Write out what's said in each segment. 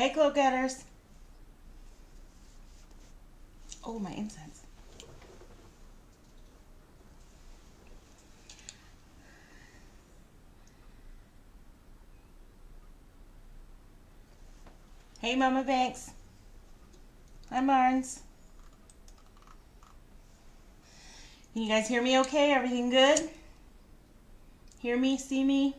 Hey, glow getters. Oh, my incense. Hey, Mama Banks. Hi, Barnes. Can you guys hear me okay? Everything good? Hear me? See me?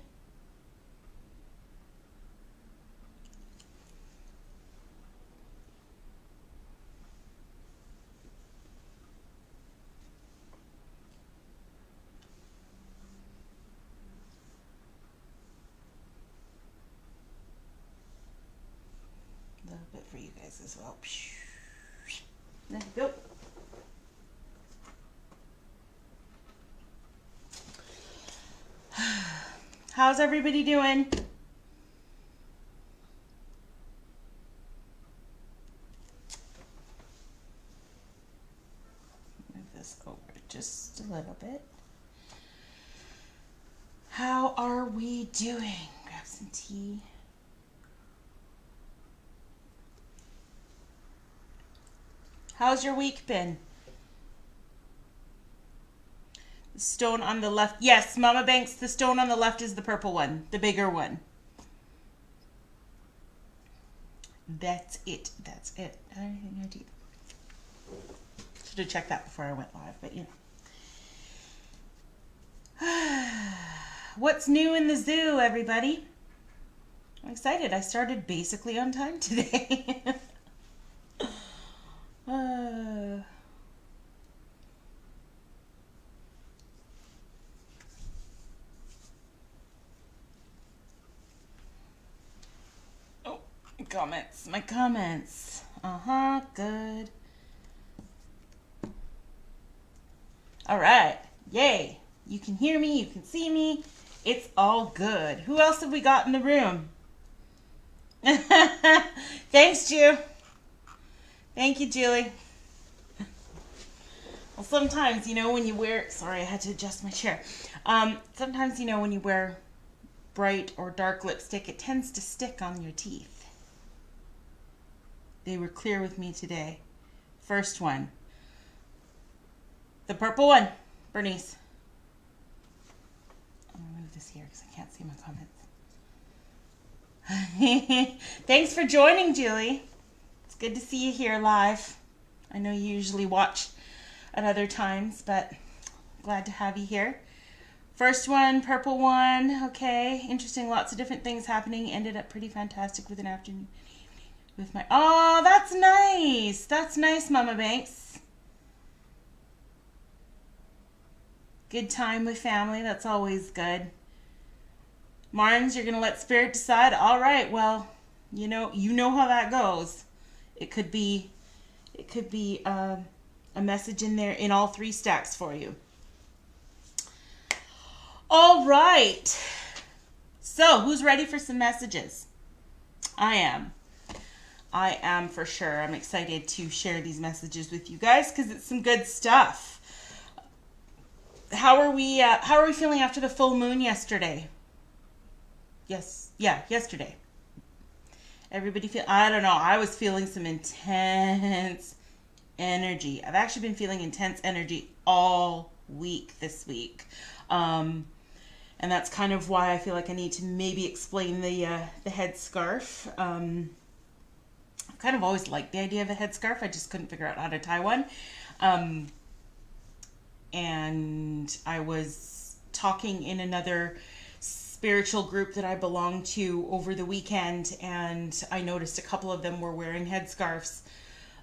A little bit for you guys as well. There you go. How's everybody doing? Move this over just a little bit. How are we doing? Grab some tea. How's your week been? The stone on the left. Yes, Mama Banks, the stone on the left is the purple one, the bigger one. That's it. That's it. No teeth. Should have checked that before I went live, but you know. What's new in the zoo, everybody? I'm excited. I started basically on time today. Oh, comments. My comments. Good. All right. Yay. You can hear me. You can see me. It's all good. Who else have we got in the room? Thanks, Ju. Thank you, Julie. Well, sometimes, you know, when you wear... Sorry, I had to adjust my chair. Sometimes, you know, when you wear bright or dark lipstick, it tends to stick on your teeth. They were clear with me today. First one. The purple one. Bernice. I'm going to move this here because I can't see my comments. Thanks for joining, Julie. It's good to see you here live. I know you usually watch at other times, but glad to have you here. First one, purple one. Okay, interesting. Lots of different things happening. Ended up pretty fantastic with an afternoon with my... Oh, that's nice. That's nice, Mama Banks. Good time with family. That's always good. Marnes, you're going to let Spirit decide? All right, well, you know how that goes. It could be a message in there in all three stacks for you. All right. So, who's ready for some messages? I am for sure. I'm excited to share these messages with you guys because it's some good stuff. How are we feeling after the full moon yesterday? Yesterday. Everybody I don't know, I was feeling some intense energy. I've actually been feeling intense energy all week this week. And that's kind of why I feel like I need to maybe explain the headscarf. I've kind of always liked the idea of a headscarf. I just couldn't figure out how to tie one. And I was talking in another spiritual group that I belong to over the weekend, and I noticed a couple of them were wearing headscarves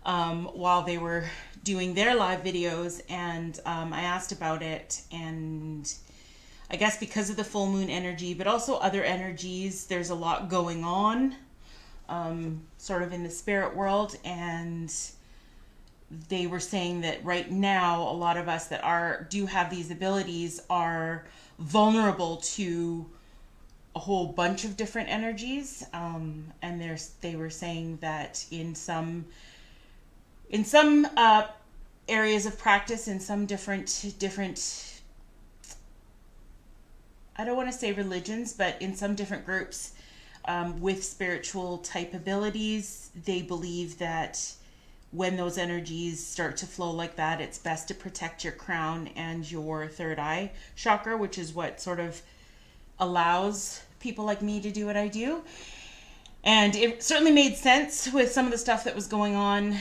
while they were doing their live videos, and I asked about it, and I guess because of the full moon energy, but also other energies, there's a lot going on sort of in the spirit world, and they were saying that right now a lot of us that do have these abilities are vulnerable to a whole bunch of different energies, and they were saying that in some areas of practice, in some different I don't want to say religions, but in some different groups, with spiritual type abilities, they believe that when those energies start to flow like that, it's best to protect your crown and your third eye chakra, which is what sort of allows people like me to do what I do. And it certainly made sense with some of the stuff that was going on,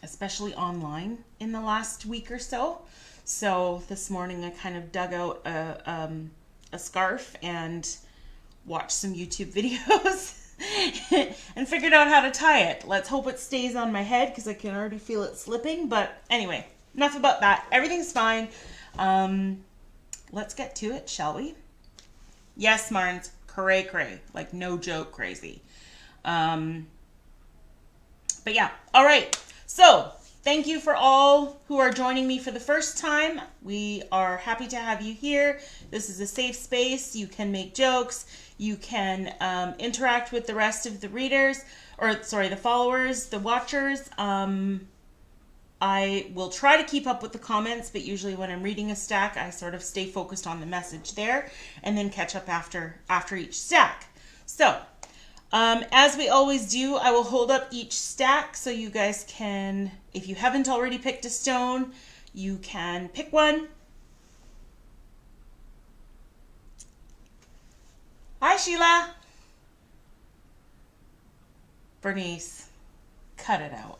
especially online in the last week or so. So this morning I kind of dug out a scarf and watched some YouTube videos and figured out how to tie it. Let's hope it stays on my head because I can already feel it slipping. But anyway, enough about that. Everything's fine. Let's get to it, shall we? Yes, Marnes, cray. Like no joke crazy. But yeah, all right. So thank you for all who are joining me for the first time. We are happy to have you here. This is a safe space. You can make jokes. You can interact with the rest of the readers, or sorry, the followers, the watchers. I will try to keep up with the comments, but usually when I'm reading a stack, I sort of stay focused on the message there and then catch up after each stack. So, as we always do, I will hold up each stack so you guys can, if you haven't already picked a stone, you can pick one. Hi, Sheila. Bernice, cut it out.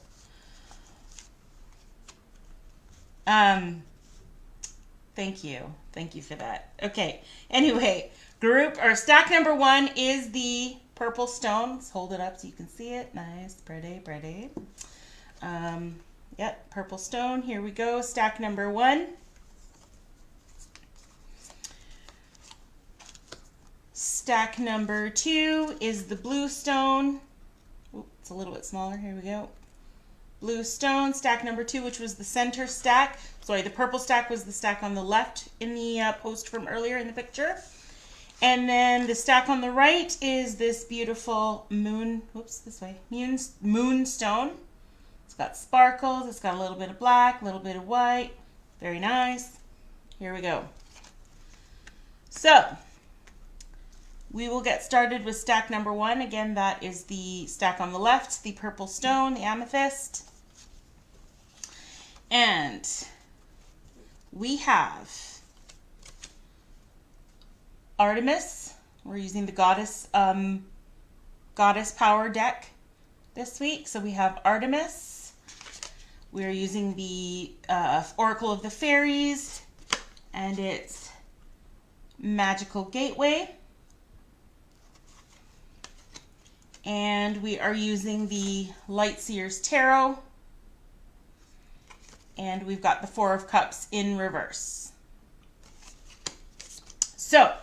Thank you. Thank you for that. Okay. Anyway, group or stack number 1 is the purple stone. Let's hold it up so you can see it. Nice. Pretty. Yep. Purple stone. Here we go. Stack number 1. Stack number 2 is the blue stone. Ooh, it's a little bit smaller. Here we go. Blue stone, stack number 2, which was the center stack. Sorry, the purple stack was the stack on the left in the post from earlier in the picture. And then the stack on the right is this beautiful moon stone. It's got sparkles, it's got a little bit of black, a little bit of white. Very nice. Here we go. So, we will get started with stack number 1. Again, that is the stack on the left, the purple stone, the amethyst. And we have Artemis. We're using the goddess power deck this week. So we have Artemis. We're using the Oracle of the Fairies and its Magical Gateway. And we are using the Lightseer's Tarot. And we've got the 4 of Cups in reverse. So,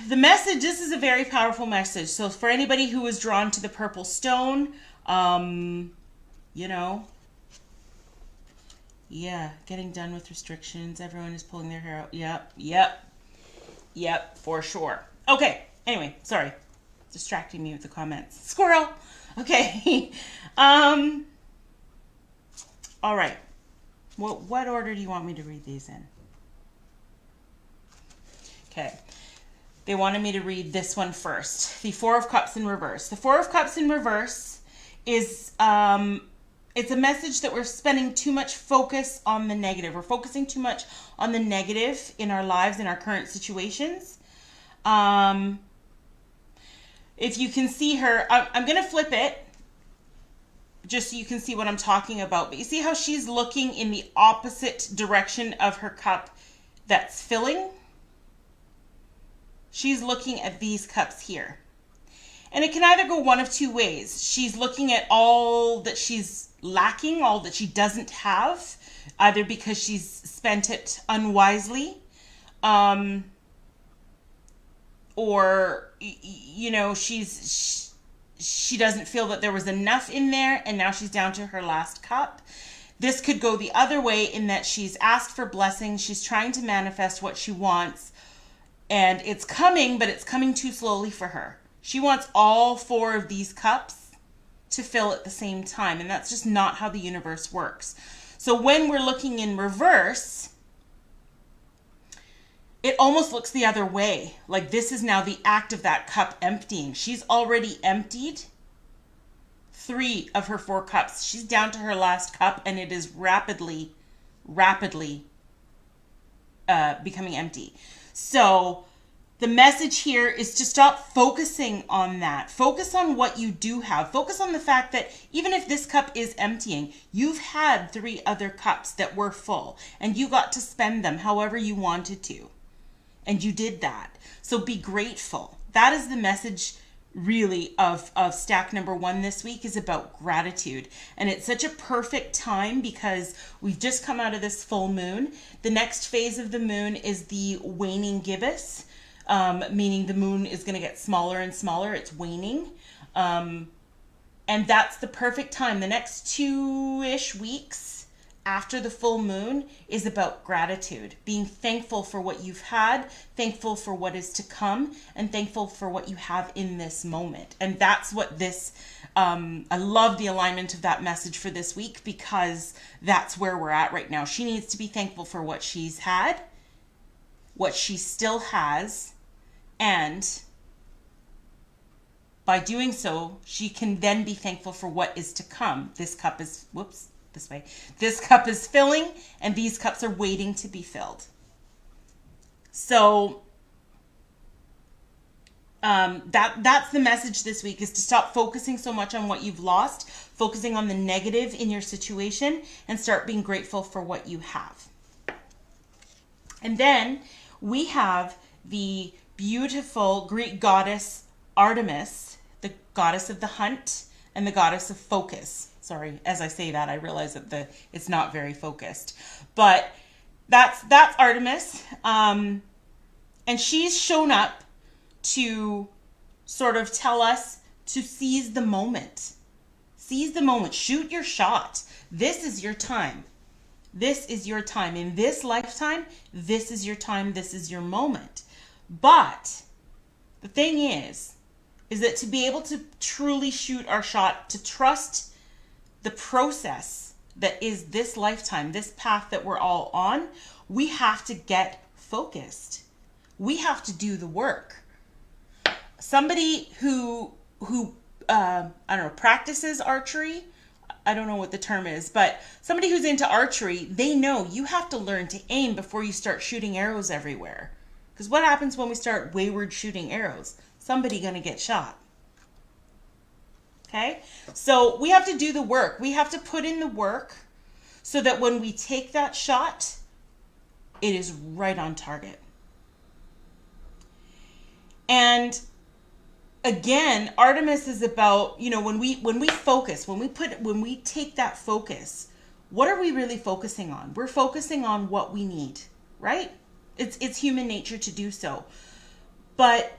the message, this is a very powerful message. So for anybody who was drawn to the purple stone, you know, yeah, getting done with restrictions. Everyone is pulling their hair out. Yep, for sure. Okay, anyway, sorry. Distracting me with the comments. Squirrel! Okay. All right. What order do you want me to read these in? Okay. They wanted me to read this one first. The 4 of Cups in reverse. The 4 of Cups in reverse is, it's a message that we're spending too much focus on the negative. We're focusing too much on the negative in our lives, in our current situations. If you can see her, I'm going to flip it just so you can see what I'm talking about. But you see how she's looking in the opposite direction of her cup that's filling? She's looking at these cups here. And it can either go one of two ways. She's looking at all that she's lacking, all that she doesn't have, either because she's spent it unwisely, or, you know, she doesn't feel that there was enough in there and now she's down to her last cup. This could go the other way in that she's asked for blessings. She's trying to manifest what she wants and it's coming, but it's coming too slowly for her. She wants all 4 of these cups to fill at the same time, and that's just not how the universe works. So when we're looking in reverse, it almost looks the other way. Like this is now the act of that cup emptying. She's already emptied 3 of her 4 cups. She's down to her last cup, and it is rapidly becoming empty. So the message here is to stop focusing on that. Focus on what you do have. Focus on the fact that even if this cup is emptying, you've had 3 other cups that were full, and you got to spend them however you wanted to. And you did that. So be grateful. That is the message really of stack number 1 this week, is about gratitude. And it's such a perfect time because we've just come out of this full moon. The next phase of the moon is the waning gibbous, meaning the moon is going to get smaller and smaller. It's waning. And that's the perfect time. The next 2-ish weeks after the full moon is about gratitude, being thankful for what you've had, thankful for what is to come, and thankful for what you have in this moment. And that's what this, I love the alignment of that message for this week, because that's where we're at right now. She needs to be thankful for what she's had, what she still has, and by doing so, she can then be thankful for what is to come. This cup is, this way. This cup is filling, and these cups are waiting to be filled. So that's the message this week, is to stop focusing so much on what you've lost, focusing on the negative in your situation, and start being grateful for what you have. And then we have the beautiful Greek goddess Artemis, the goddess of the hunt and the goddess of focus. Sorry, as I say that, I realize that it's not very focused. But that's Artemis. And she's shown up to sort of tell us to seize the moment. Seize the moment. Shoot your shot. This is your time. This is your time. In this lifetime, this is your time. This is your moment. But the thing is that to be able to truly shoot our shot, to trust the process that is this lifetime, this path that we're all on, we have to get focused. We have to do the work. Somebody who I don't know, practices archery, I don't know what the term is, but somebody who's into archery, they know you have to learn to aim before you start shooting arrows everywhere. Because what happens when we start wayward shooting arrows? Somebody gonna get shot. Okay, so we have to do the work. We have to put in the work so that when we take that shot, it is right on target. And again, Artemis is about, when we focus, when we take that focus, what are we really focusing on? We're focusing on what we need, right? It's human nature to do so. But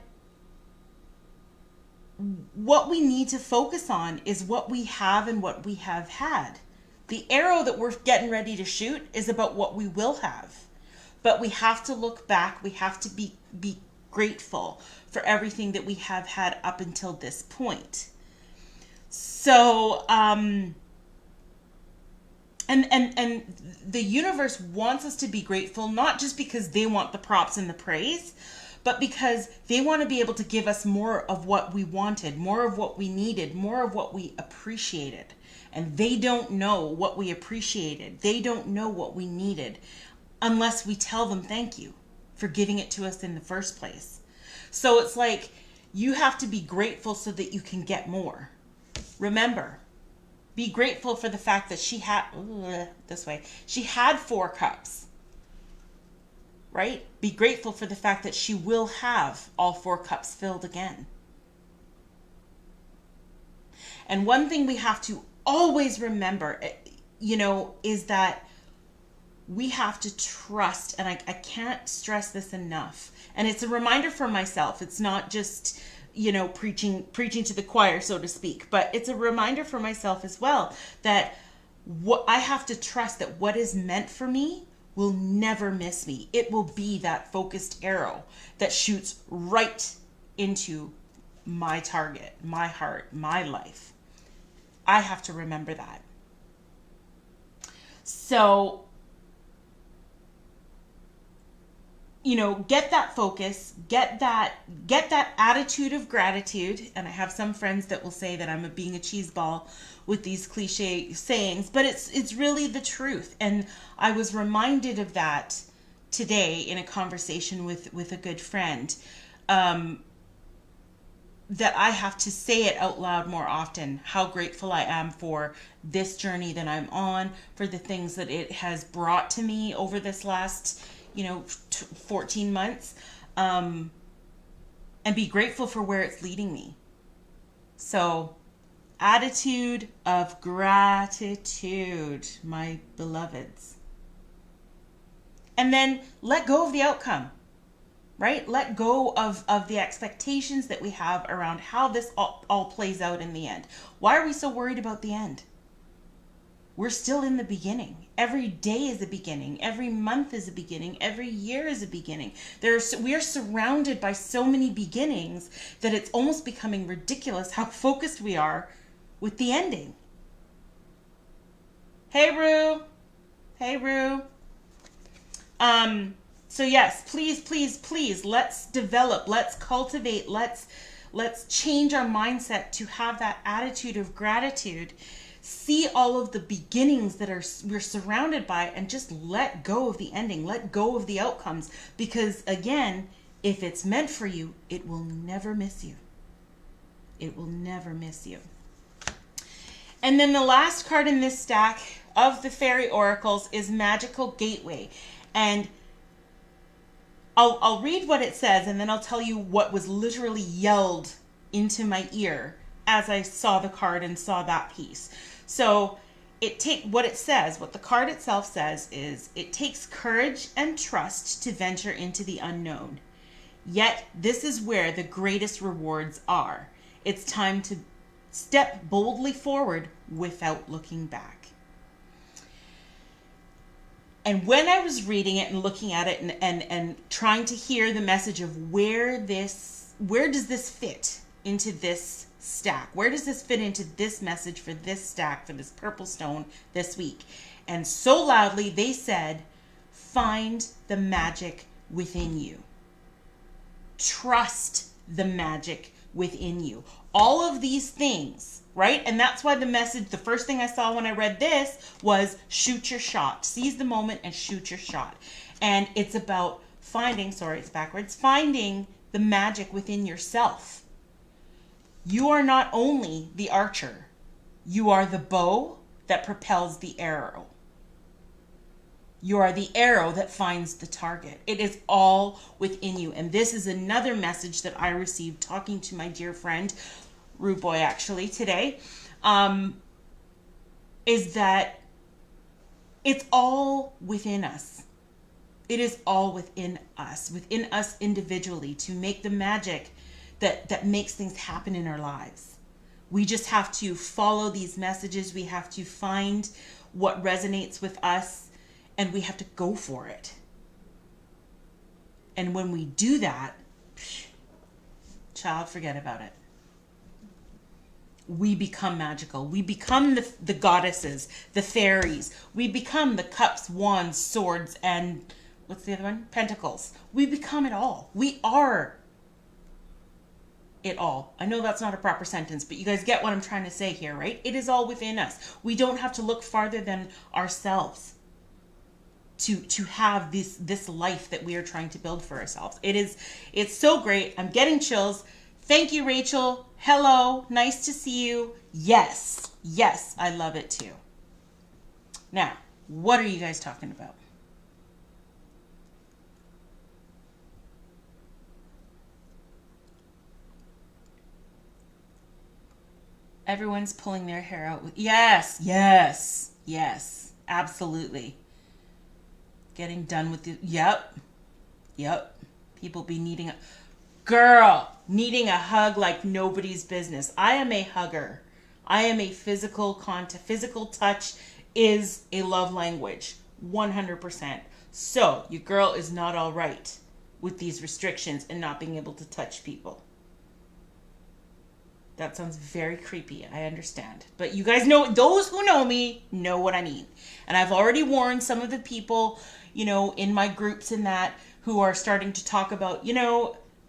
what we need to focus on is what we have and what we have had. The arrow that we're getting ready to shoot is about what we will have. But we have to look back. We have to be grateful for everything that we have had up until this point. So, and the universe wants us to be grateful, not just because they want the props and the praise, but because they want to be able to give us more of what we wanted, more of what we needed, more of what we appreciated. And they don't know what we appreciated. They don't know what we needed unless we tell them thank you for giving it to us in the first place. So it's like you have to be grateful so that you can get more. Remember, be grateful for the fact that she had 4 cups. Right? Be grateful for the fact that she will have all 4 cups filled again. And one thing we have to always remember, is that we have to trust, and I can't stress this enough. And it's a reminder for myself. It's not just, preaching to the choir, so to speak, but it's a reminder for myself as well that what I have to trust that what is meant for me will never miss me. It will be that focused arrow that shoots right into my target, my heart, my life. I have to remember that. So get that focus, get that attitude of gratitude. And I have some friends that will say that I'm being a cheese ball with these cliche sayings, but it's really the truth. And I was reminded of that today in a conversation with a good friend, that I have to say it out loud more often, how grateful I am for this journey that I'm on, for the things that it has brought to me over this last 14 months, and be grateful for where it's leading me. So, attitude of gratitude, my beloveds. And then let go of the outcome, right? Let go of the expectations that we have around how this all plays out in the end. Why are we so worried about the end? We're still in the beginning. Every day is a beginning. Every month is a beginning. Every year is a beginning. We are surrounded by so many beginnings that it's almost becoming ridiculous how focused we are with the ending. Hey, Rue. Hey, Rue. So yes, please, let's develop, let's cultivate, let's change our mindset to have that attitude of gratitude. See all of the beginnings that we're surrounded by, and just let go of the ending, let go of the outcomes. Because again, if it's meant for you, it will never miss you. It will never miss you. And then the last card in this stack of the fairy oracles is Magical Gateway. And I'll read what it says, and then I'll tell you what was literally yelled into my ear as I saw the card and saw that piece. So what the card itself says is, it takes courage and trust to venture into the unknown. Yet this is where the greatest rewards are. It's time to step boldly forward without looking back. And when I was reading it and looking at it and trying to hear the message of where does this fit into this stack? Where does this fit into this message for this stack, for this purple stone this week? And so loudly they said, find the magic within you. Trust the magic within you. All of these things, right? And that's why the first thing I saw when I read this was shoot your shot. Seize the moment and shoot your shot. And it's about finding the magic within yourself. You are not only the archer, you are the bow that propels the arrow. You are the arrow that finds the target. It is all within you. And this is another message that I received talking to my dear friend, Rude Boy, actually, today, is that it's all within us. It is all within us individually, to make the magic that makes things happen in our lives. We just have to follow these messages. We have to find what resonates with us, and we have to go for it. And when we do that, child, forget about it. We become magical. We become the goddesses, the fairies. We become the cups, wands, swords, and what's the other one? Pentacles. We become it all. We are it all. I know that's not a proper sentence, but you guys get what I'm trying to say here, right? It is all within us. We don't have to look farther than ourselves to have this life that we are trying to build for ourselves. It's so great. I'm getting chills. Thank you, Rachel. Hello. Nice to see you. Yes, I love it too. Now, what are you guys talking about? Everyone's pulling their hair out. Yes, absolutely. Getting done with the, yep. People be needing a hug like nobody's business. I am a hugger. I am a physical touch is a love language, 100%. So your girl is not all right with these restrictions and not being able to touch people. That sounds very creepy. I understand. But you guys know, those who know me know what I mean. And I've already warned some of the people, in my groups and that, who are starting to talk about,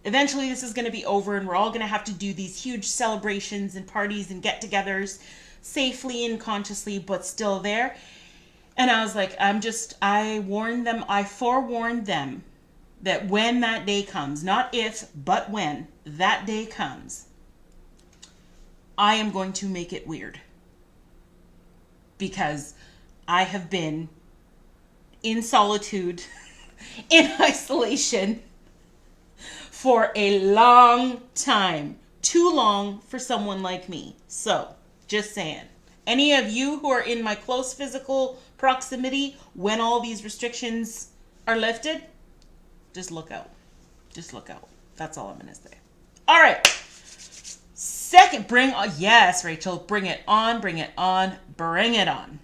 eventually this is going to be over and we're all going to have to do these huge celebrations and parties and get-togethers safely and consciously, but still there. And I was like, I forewarned them that when that day comes, not if, but when that day comes, I am going to make it weird. Because I have been in solitude, in isolation, for a long time. Too long for someone like me. So, just saying. Any of you who are in my close physical proximity when all these restrictions are lifted, just look out. Just look out. That's all I'm going to say. All right. Second, yes, Rachel, bring it on, bring it on, bring it on.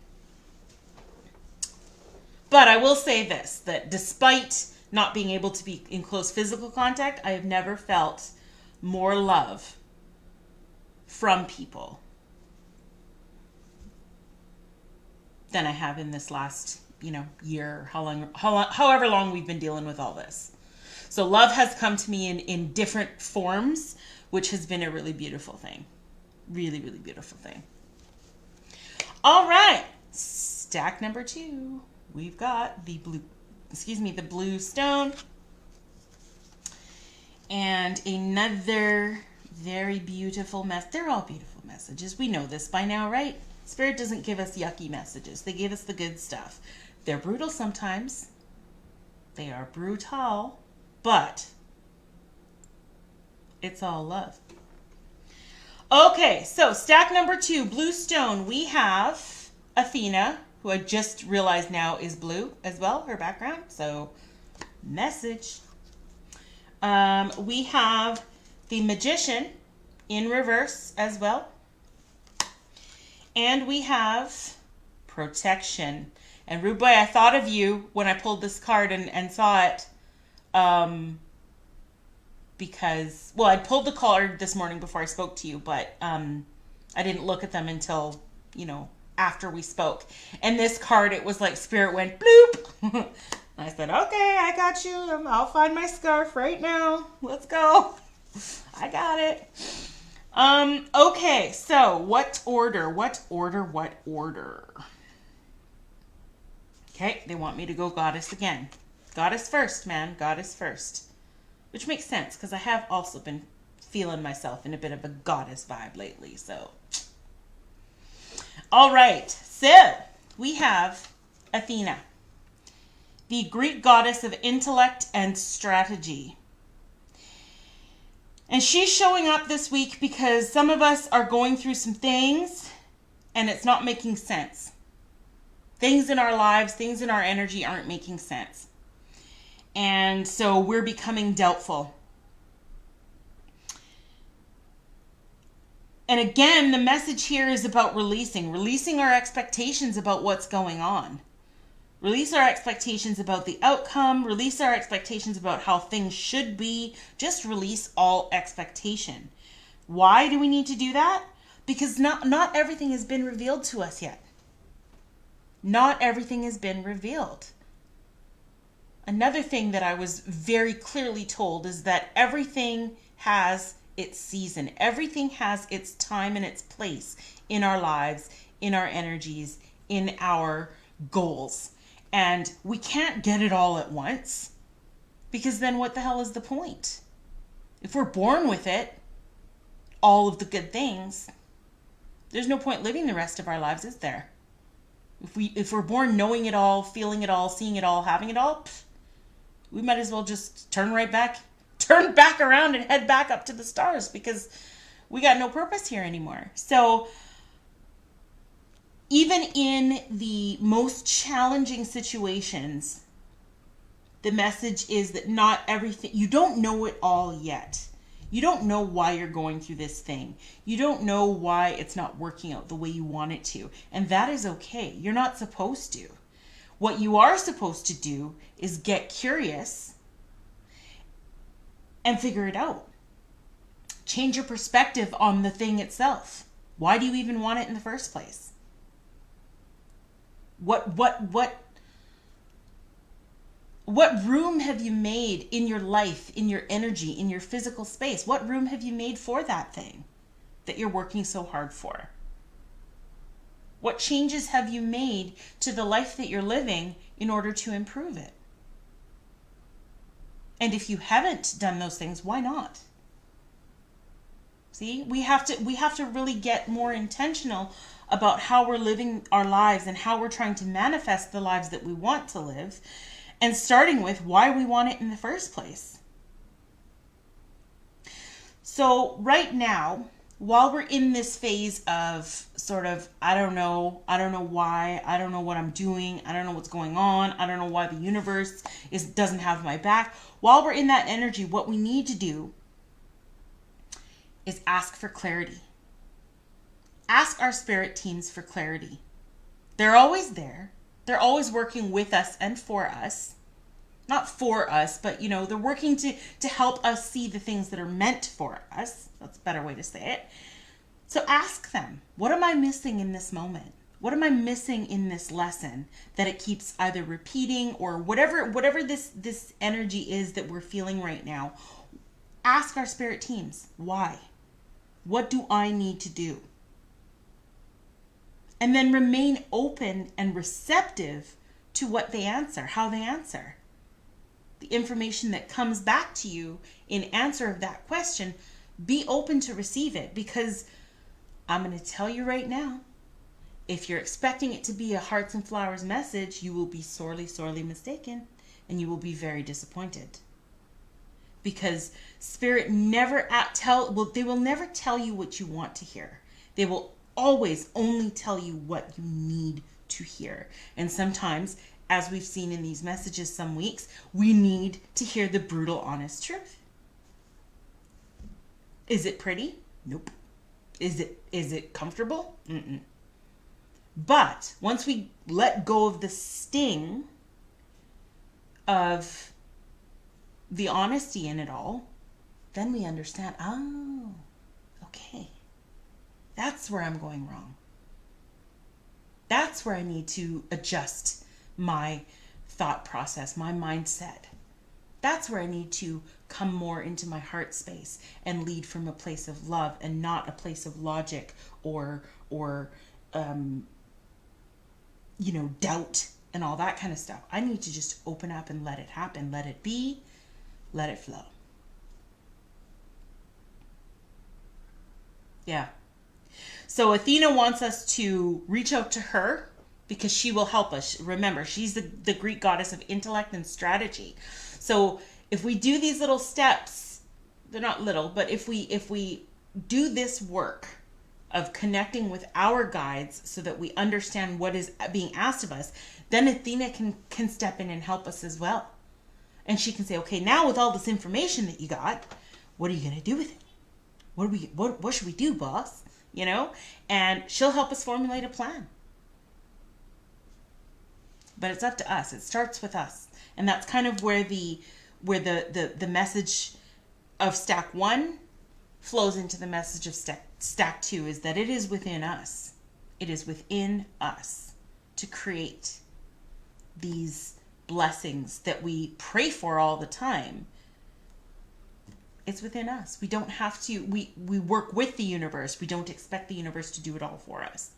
But I will say this, that despite not being able to be in close physical contact, I have never felt more love from people than I have in this last, year, however long we've been dealing with all this. So love has come to me in different forms, which has been a really beautiful thing. Really, really beautiful thing. All right. Stack number 2. We've got the blue stone. And another very beautiful message. They're all beautiful messages. We know this by now, right? Spirit doesn't give us yucky messages. They give us the good stuff. They're brutal sometimes. They are brutal. But it's all love. Okay, so stack number 2, blue stone. We have Athena, who I just realized now is blue as well, her background. So, message. We have the Magician in reverse as well. And we have protection. And Rude Boy, I thought of you when I pulled this card and saw it. Because, I pulled the card this morning before I spoke to you, but I didn't look at them until, after we spoke. And this card, it was like Spirit went bloop. I said, okay, I got you. I'll find my scarf right now. Let's go. I got it. Okay, so what order? Okay, they want me to go goddess again. Goddess first, man. Goddess first. Which makes sense, because I have also been feeling myself in a bit of a goddess vibe lately, so. All right, so we have Athena, the Greek goddess of intellect and strategy. And she's showing up this week because some of us are going through some things and it's not making sense. Things in our lives, things in our energy aren't making sense. And so we're becoming doubtful. And again, the message here is about releasing our expectations about what's going on. Release our expectations about the outcome. Release our expectations about how things should be. Just release all expectation. Why do we need to do that? Because not everything has been revealed to us yet. Not everything has been revealed. Another thing that I was very clearly told is that everything has its season. Everything has its time and its place in our lives, in our energies, in our goals. And we can't get it all at once, because then what the hell is the point? If we're born with it, all of the good things, there's no point living the rest of our lives, is there? If we're born knowing it all, feeling it all, seeing it all, having it all, we might as well just turn back around and head back up to the stars, because we got no purpose here anymore. So even in the most challenging situations, the message is that not everything, you don't know it all yet. You don't know why you're going through this thing. You don't know why it's not working out the way you want it to. And that is okay. You're not supposed to. What you are supposed to do is get curious and figure it out. Change your perspective on the thing itself. Why do you even want it in the first place? What room have you made in your life, in your energy, in your physical space? What room have you made for that thing that you're working so hard for? What changes have you made to the life that you're living in order to improve it? And if you haven't done those things, why not? See, we have to really get more intentional about how we're living our lives and how we're trying to manifest the lives that we want to live, and starting with why we want it in the first place. So right now, while we're in this phase of sort of, I don't know why, I don't know what I'm doing, I don't know what's going on, I don't know why the universe doesn't have my back. While we're in that energy, what we need to do is ask for clarity. Ask our spirit teams for clarity. They're always there. They're always working with us and for us. Not for us, but they're working to help us see the things that are meant for us. That's a better way to say it. So ask them, what am I missing in this moment? What am I missing in this lesson that it keeps either repeating, or whatever this energy is that we're feeling right now? Ask our spirit teams, why? What do I need to do? And then remain open and receptive to what they answer, how they answer. The information that comes back to you in answer of that question, be open to receive it, because I'm going to tell you right now, if you're expecting it to be a hearts and flowers message, you will be sorely, sorely mistaken, and you will be very disappointed. Because spirit they will never tell you what you want to hear. They will always only tell you what you need to hear. And sometimes, as we've seen in these messages some weeks, we need to hear the brutal, honest truth. Is it pretty? Nope. Is it comfortable? Mm-mm. But once we let go of the sting of the honesty in it all, then we understand, oh, okay, that's where I'm going wrong. That's where I need to adjust my thought process, my mindset. That's where I need to come more into my heart space and lead from a place of love and not a place of logic or doubt and all that kind of stuff. I need to just open up and let it happen. Let it be. Let it flow. Yeah. So Athena wants us to reach out to her because she will help us. Remember, she's the Greek goddess of intellect and strategy. So if we do these little steps, they're not little, but if we do this work of connecting with our guides so that we understand what is being asked of us, then Athena can step in and help us as well. And she can say, okay, now with all this information that you got, what are you going to do with it? What should we do, boss? And she'll help us formulate a plan. But it's up to us. It starts with us. And that's kind of where the message of stack 1 flows into the message of stack 2, is that it is within us. It is within us to create these blessings that we pray for all the time. It's within us. We don't have to, we work with the universe. We don't expect the universe to do it all for us.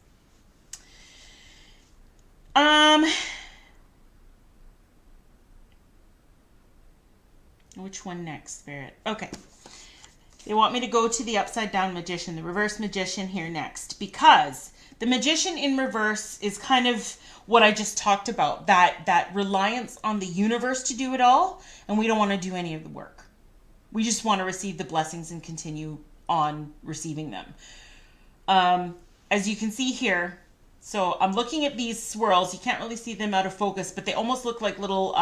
Which one next, Spirit? Okay. They want me to go to the upside down magician, the reverse magician here next, because the magician in reverse is kind of what I just talked about, that reliance on the universe to do it all, and we don't want to do any of the work. We just want to receive the blessings and continue on receiving them. As you can see here, so I'm looking at these swirls. You can't really see them out of focus, but they almost look like little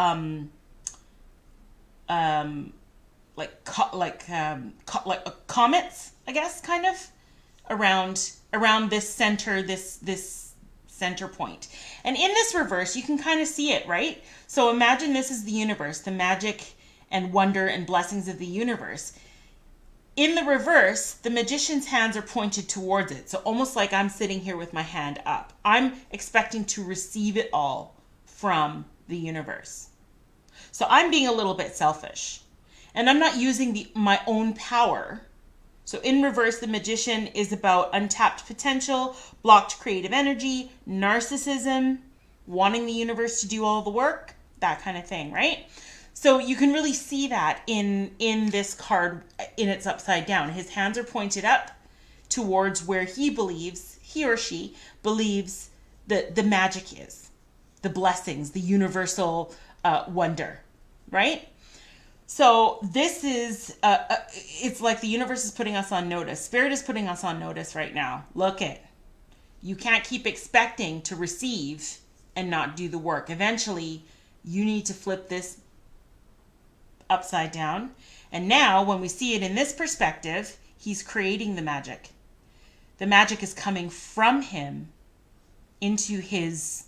comets, I guess, kind of around this center, this center point. And in this reverse, you can kind of see it, right? So imagine this is the universe, the magic and wonder and blessings of the universe. In the reverse, the magician's hands are pointed towards it. So almost like I'm sitting here with my hand up. I'm expecting to receive it all from the universe. So I'm being a little bit selfish. And I'm not using my own power. So in reverse, the magician is about untapped potential, blocked creative energy, narcissism, wanting the universe to do all the work, that kind of thing, right? So you can really see that in this card in its upside down. His hands are pointed up towards where he or she believes that the magic is, the blessings, the universal wonder, right? So this is, it's like the universe is putting us on notice. Spirit is putting us on notice right now. Look it. You can't keep expecting to receive and not do the work. Eventually, you need to flip this upside down. And now, when we see it in this perspective, he's creating the magic. The magic is coming from him into his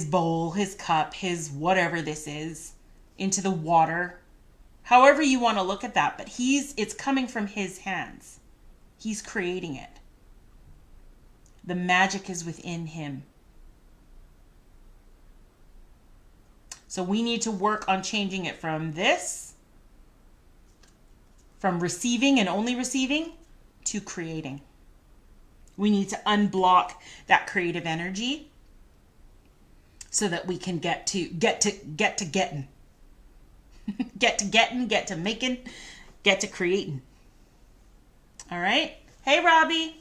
bowl, his cup, his whatever this is, into the water. However you want to look at that, but it's coming from his hands. He's creating it. The magic is within him. So we need to work on changing it from receiving and only receiving, to creating. We need to unblock that creative energy so that we can get to getting. Get to getting, get to making, get to creating. All right. Hey, Robbie.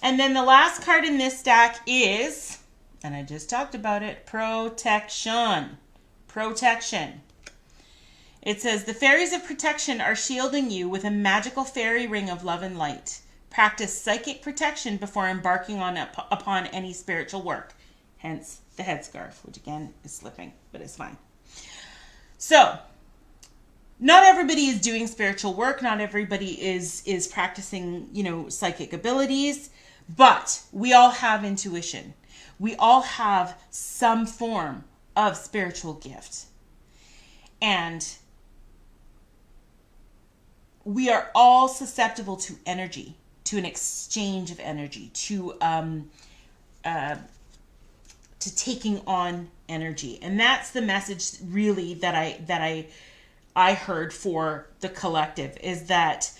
And then the last card in this stack is, and I just talked about it, protection. Protection. It says, the fairies of protection are shielding you with a magical fairy ring of love and light. Practice psychic protection before embarking upon any spiritual work. Hence the headscarf, which again is slipping, but it's fine. So, not everybody is doing spiritual work. Not everybody is practicing, psychic abilities. But we all have intuition. We all have some form of spiritual gift. And we are all susceptible to energy, to an exchange of energy, to taking on energy. And that's the message really that I heard for the collective, is that,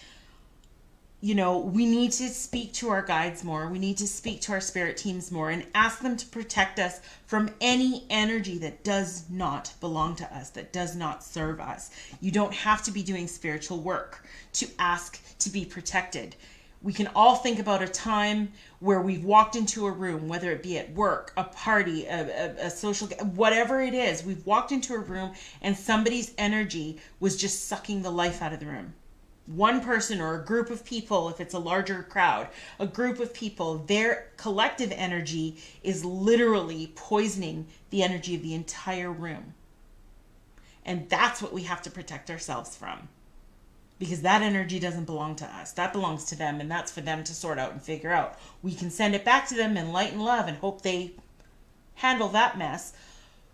we need to speak to our guides more. We need to speak to our spirit teams more and ask them to protect us from any energy that does not belong to us, that does not serve us. You don't have to be doing spiritual work to ask to be protected. We can all think about a time where we've walked into a room, whether it be at work, a party, a social, whatever it is, we've walked into a room and somebody's energy was just sucking the life out of the room. One person or a group of people, if it's a larger crowd, a group of people, their collective energy is literally poisoning the energy of the entire room. And that's what we have to protect ourselves from. Because that energy doesn't belong to us. That belongs to them, and that's for them to sort out and figure out. We can send it back to them in light and love and hope they handle that mess.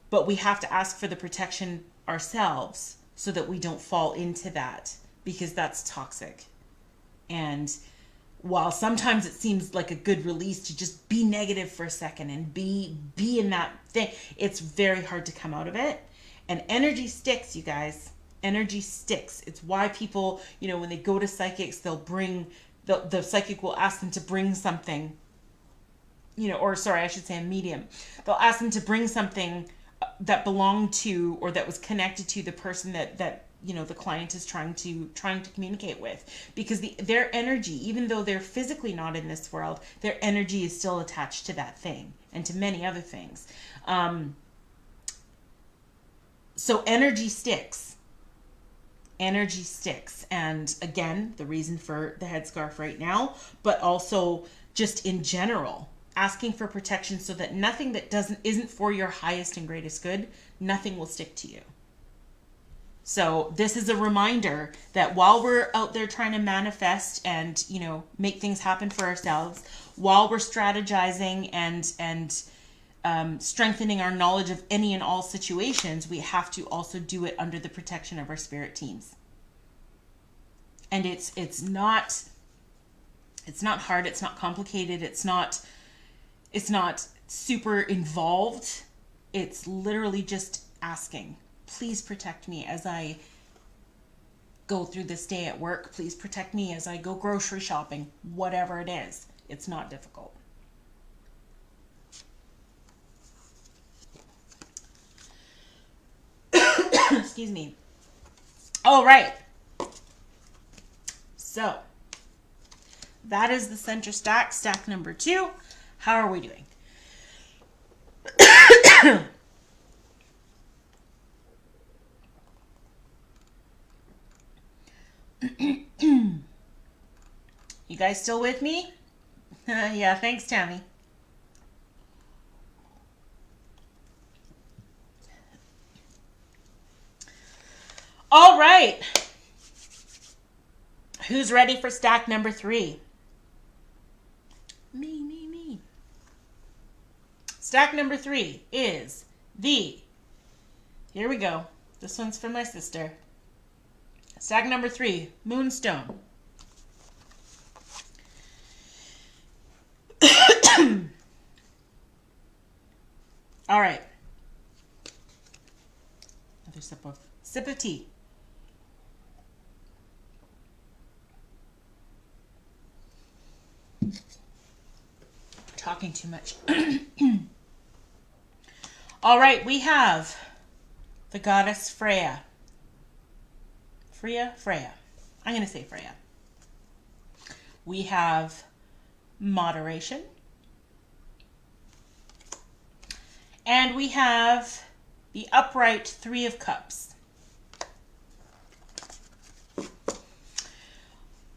But we have to ask for the protection ourselves so that we don't fall into that, because that's toxic. And while sometimes it seems like a good release to just be negative for a second and be in that thing, it's very hard to come out of it. And energy sticks, you guys. Energy sticks. It's why people, when they go to psychics, they'll bring, the psychic will ask them to bring something, or sorry, I should say a medium. They'll ask them to bring something that belonged to, or that was connected to the person that the client is trying to communicate with, because their energy, even though they're physically not in this world, their energy is still attached to that thing and to many other things. So energy sticks. Energy sticks. And again, the reason for the headscarf right now, but also just in general, asking for protection so that nothing that isn't for your highest and greatest good, nothing will stick to you. So this is a reminder that while we're out there trying to manifest and, make things happen for ourselves, while we're strategizing and strengthening our knowledge of any and all situations, we have to also do it under the protection of our spirit teams. And it's not hard, it's not complicated, it's not super involved. It's literally just asking, please protect me as I go through this day at work. Please protect me as I go grocery shopping. Whatever it is, it's not difficult. Excuse me. All right. So that is the center stack, stack number 2. How are we doing? You guys still with me? Yeah, thanks, Tammy. All right. Who's ready for stack number 3? Me. Stack number 3 is here we go. This one's for my sister. Stack number 3, Moonstone. All right. Another sip of tea. Talking too much. All right, we have the goddess Freya. Freya. I'm going to say Freya. We have moderation. And we have the upright 3 of Cups.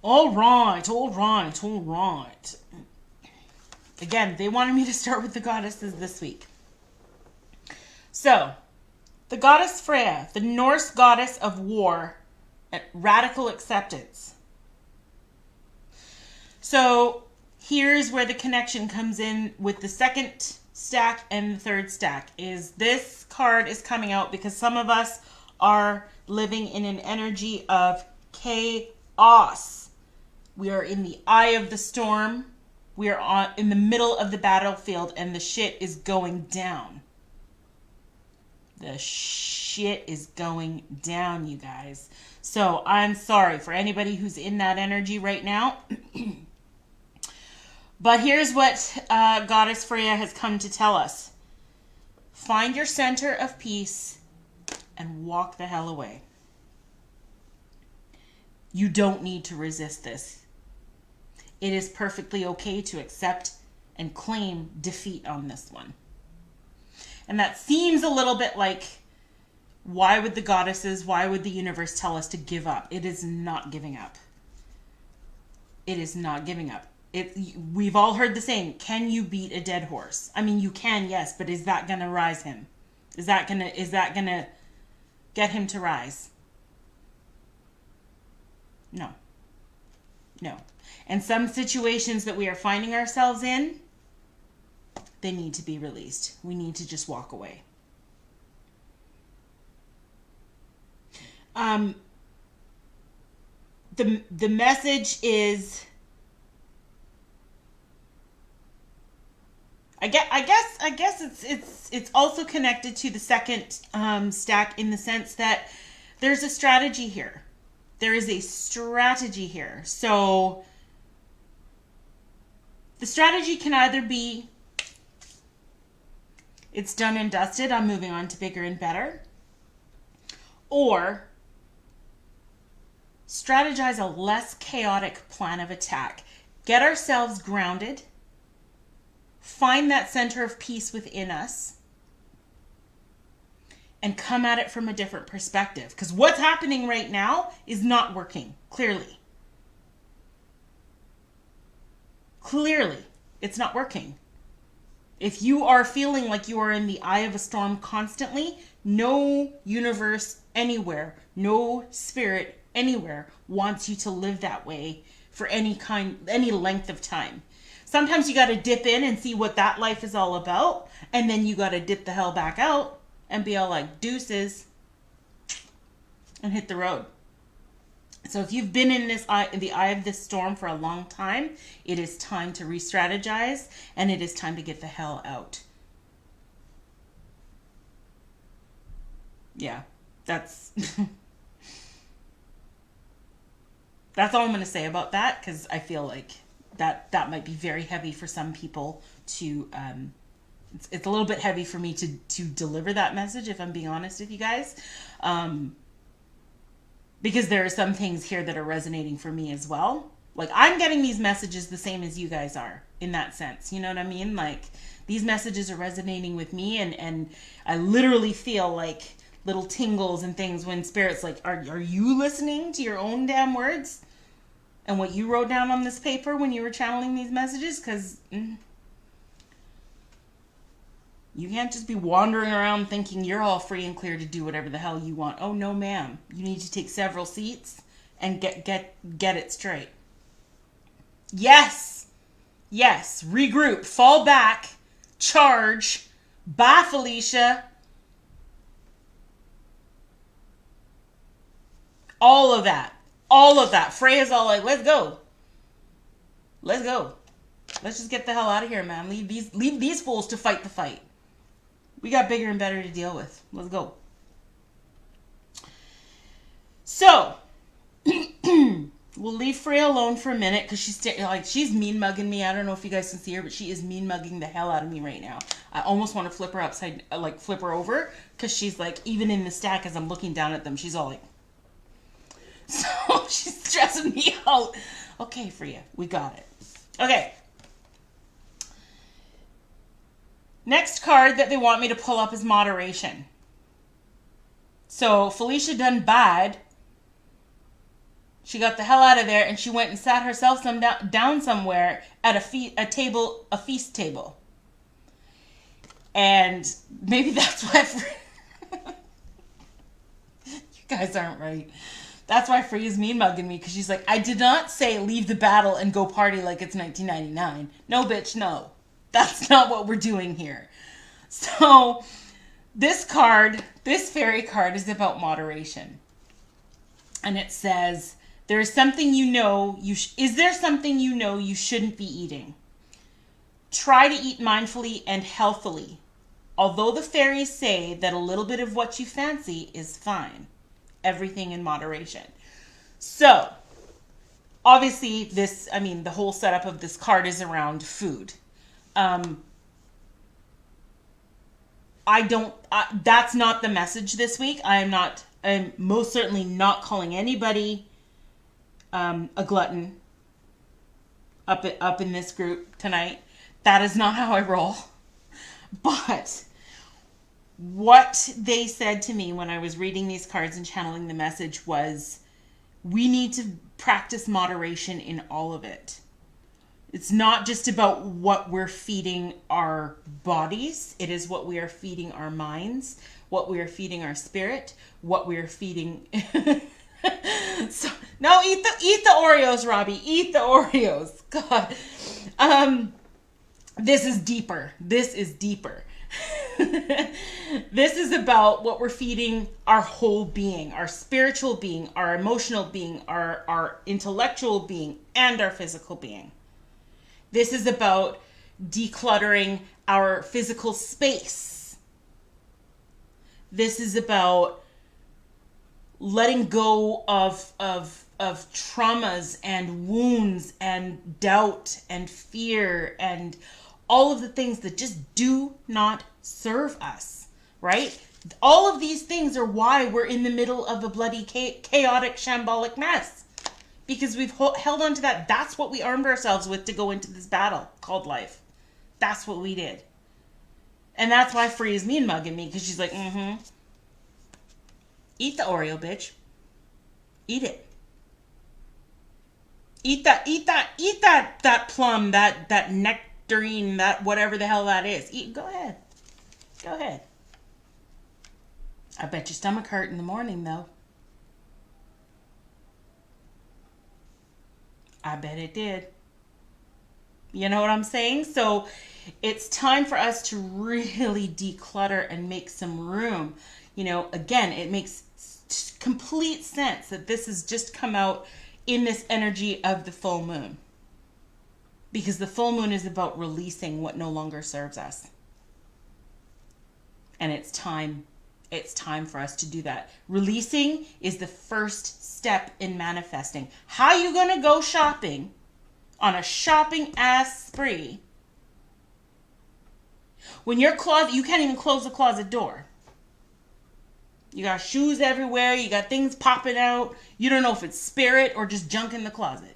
All right. Again, they wanted me to start with the goddesses this week. So, the goddess Freya, the Norse goddess of war and radical acceptance. So, here's where the connection comes in with the second stack and the third stack. Is this card is coming out because some of us are living in an energy of chaos. We are in the eye of the storm. We are in the middle of the battlefield and the shit is going down. The shit is going down, you guys. So I'm sorry for anybody who's in that energy right now. But here's what Goddess Freya has come to tell us. Find your center of peace and walk the hell away. You don't need to resist this. It is perfectly okay to accept and claim defeat on this one. And that seems a little bit like, why would the universe tell us to give up? It is not giving up. It is not giving up. We've all heard the saying, can you beat a dead horse? I mean, you can, yes, but is that going to rise him? Is that going to get him to rise? No. And some situations that we are finding ourselves in, they need to be released. We need to just walk away. The message is, I guess it's also connected to the second stack in the sense that there's a strategy here. There is a strategy here. So the strategy can either be, it's done and dusted, I'm moving on to bigger and better, or strategize a less chaotic plan of attack. Get ourselves grounded. Find that center of peace within us. And come at it from a different perspective. Because what's happening right now is not working, clearly. Clearly, it's not working. If you are feeling like you are in the eye of a storm constantly, no universe anywhere, no spirit anywhere wants you to live that way for any length of time. Sometimes you got to dip in and see what that life is all about, and then you got to dip the hell back out and be all like deuces and hit the road. So if you've been in the eye of this storm for a long time, it is time to re-strategize, and it is time to get the hell out. Yeah, that's that's all I'm going to say about that, because I feel like that might be very heavy for some people to. It's a little bit heavy for me to deliver that message, if I'm being honest with you guys. Because there are some things here that are resonating for me as well. Like, I'm getting these messages the same as you guys are, in that sense. You know what I mean? Like, these messages are resonating with me, and I literally feel like little tingles and things when Spirit's like, are you listening to your own damn words? And what you wrote down on this paper when you were channeling these messages? Because you can't just be wandering around thinking you're all free and clear to do whatever the hell you want. Oh, no, ma'am. You need to take several seats and get it straight. Yes. Yes. Regroup. Fall back. Charge. Bye, Felicia. All of that. All of that. Freya's all like, let's go. Let's go. Let's just get the hell out of here, man. Leave these fools to fight the fight. We got bigger and better to deal with. Let's go. So, we'll leave Freya alone for a minute, because she's mean mugging me. I don't know if you guys can see her, but she is mean mugging the hell out of me right now. I almost want to flip her flip her over, because she's like, even in the stack as I'm looking down at them, she's all like, so she's stressing me out. Okay, Freya, we got it. Okay. Next card that they want me to pull up is moderation. So Felicia done bad. She got the hell out of there, and she went and sat herself down somewhere at a feast table. And maybe that's why you guys aren't right. That's why Freya's mean mugging me, because she's like, I did not say leave the battle and go party like it's 1999. No, bitch, no. That's not what we're doing here. So this fairy card is about moderation. And it says, there is something you know, is there something you know you shouldn't be eating? Try to eat mindfully and healthily. Although the fairies say that a little bit of what you fancy is fine. Everything in moderation. So, obviously the whole setup of this card is around food. That's not the message this week. I'm most certainly not calling anybody a glutton up in this group tonight. That is not how I roll. But what they said to me when I was reading these cards and channeling the message was, we need to practice moderation in all of it. It's not just about what we're feeding our bodies. It is what we are feeding our minds, what we are feeding our spirit, what we are feeding. So, no, eat the Oreos, Robbie. Eat the Oreos. God. This is deeper. This is deeper. This is about what we're feeding our whole being, our spiritual being, our emotional being, our intellectual being, and our physical being. This is about decluttering our physical space. This is about letting go of traumas and wounds and doubt and fear and all of the things that just do not serve us, right? All of these things are why we're in the middle of a bloody chaotic, shambolic mess. Because we've held on to that. That's what we armed ourselves with to go into this battle called life. That's what we did. And that's why Free is mean mugging me, because she's like, eat the Oreo, bitch. Eat it. Eat that plum, that nectarine, that whatever the hell that is. Go ahead. Go ahead. I bet your stomach hurt in the morning, though. I bet it did. You know what I'm saying? So it's time for us to really declutter and make some room. You know, again, it makes complete sense that this has just come out in this energy of the full moon. Because the full moon is about releasing what no longer serves us. And it's time. It's time for us to do that. Releasing is the first step in manifesting. How are you going to go shopping on a shopping ass spree when your closet, you can't even close the closet door? You got shoes everywhere. You got things popping out. You don't know if it's spirit or just junk in the closet.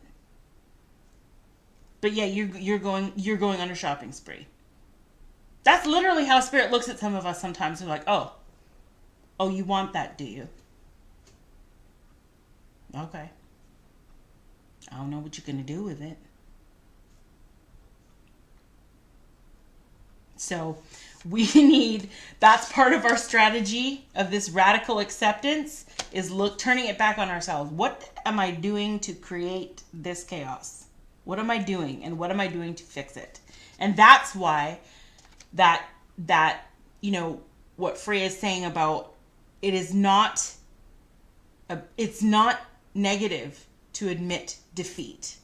But yeah, you're going on a shopping spree. That's literally how spirit looks at some of us sometimes. They're like, oh, you want that, do you? Okay. I don't know what you're going to do with it. So that's part of our strategy of this radical acceptance is turning it back on ourselves. What am I doing to create this chaos? What am I doing? And what am I doing to fix it? And that's why that what Freya is saying about it's not negative to admit defeat.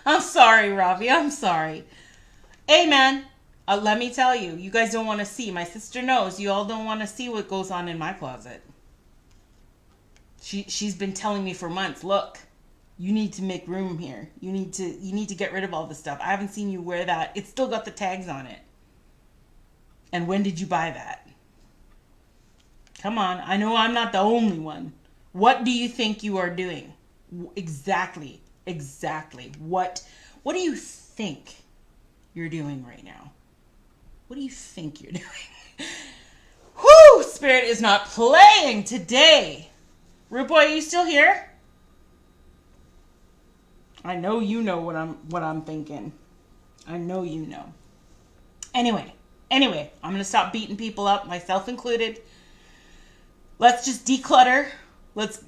I'm sorry, Ravi. I'm sorry. Hey, man, let me tell you, you guys don't want to see. My sister knows you all don't want to see what goes on in my closet. She's been telling me for months, look, you need to make room here. You need to get rid of all this stuff. I haven't seen you wear that. It's still got the tags on it. And when did you buy that? Come on. I know I'm not the only one. What do you think you are doing? Exactly. What do you think you're doing right now? What do you think you're doing? Whoo! Spirit is not playing today. Rude boy, are you still here? I know you know what I'm thinking. I know you know. Anyway, I'm gonna stop beating people up, myself included. Let's just declutter. Let's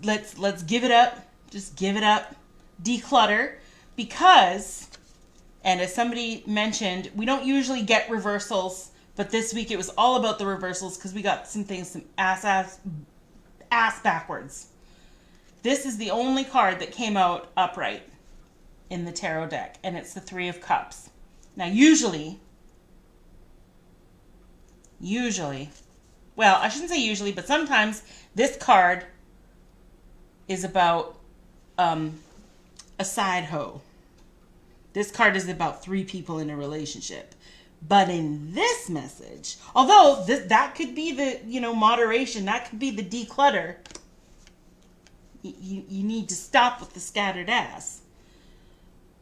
give it up. Just give it up. Declutter. Because, and as somebody mentioned, we don't usually get reversals, but this week it was all about the reversals because we got some ass backwards. This is the only card that came out upright in the tarot deck, and it's the Three of Cups. Now, usually, well, I shouldn't say usually, but sometimes this card is about a side hoe. This card is about three people in a relationship. But in this message, although that could be the, moderation, that could be the declutter, you need to stop with the scattered ass.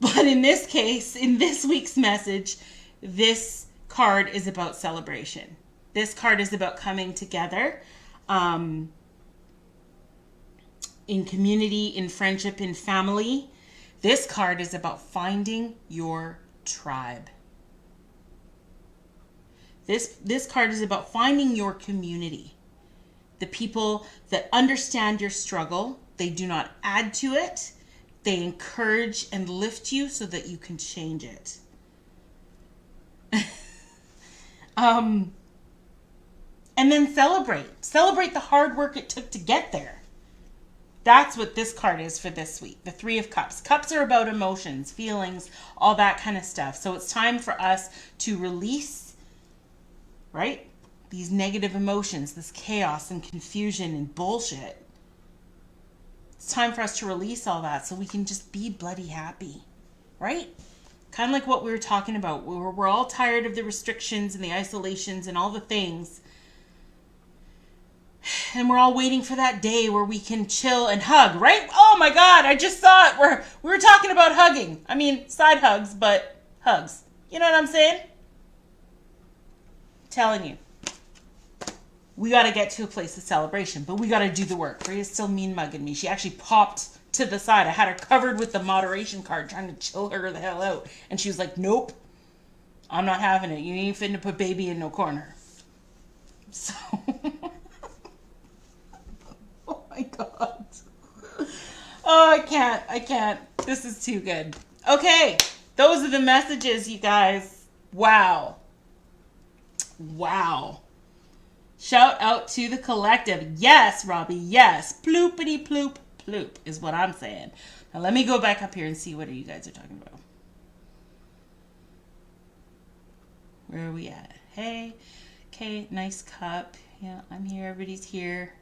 But in this case, in this week's message, this card is about celebration. This card is about coming together in community, in friendship, in family. This card is about finding your tribe. This card is about finding your community. The people that understand your struggle. They do not add to it. They encourage and lift you so that you can change it. And then celebrate. Celebrate the hard work it took to get there. That's what this card is for this week. The Three of Cups. Cups are about emotions, feelings, all that kind of stuff. So it's time for us to release, right? These negative emotions, this chaos and confusion and bullshit. It's time for us to release all that so we can just be bloody happy, right? Kind of like what we were talking about. We're all tired of the restrictions and the isolations and all the things. And we're all waiting for that day where we can chill and hug, right? Oh my God, I just saw it. We were talking about hugging. I mean, side hugs, but hugs. You know what I'm saying? I'm telling you. We got to get to a place of celebration, but we got to do the work. Freya's still mean mugging me. She actually popped to the side. I had her covered with the moderation card trying to chill her the hell out. And she was like, nope, I'm not having it. You ain't finna put baby in no corner. So, oh my God. Oh, I can't. This is too good. Okay, those are the messages, you guys. Wow. Shout out to the collective. Yes, Robbie, yes. Ploopity ploop ploop is what I'm saying. Now let me go back up here and see what you guys are talking about. Where are we at? Hey, okay, nice cup. Yeah, I'm here. Everybody's here.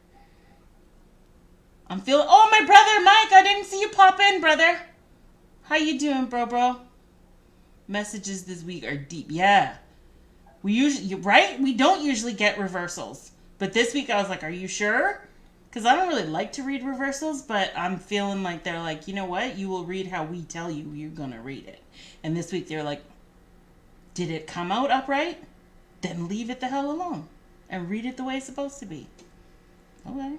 I'm feeling... Oh, my brother, Mike. I didn't see you pop in, brother. How you doing, bro? Messages this week are deep. Yeah. We usually... Right? We don't usually get reversals. But this week I was like, are you sure? Because I don't really like to read reversals, but I'm feeling like they're like, you know what? You will read how we tell you you're going to read it. And this week they're like, did it come out upright? Then leave it the hell alone. And read it the way it's supposed to be. Okay.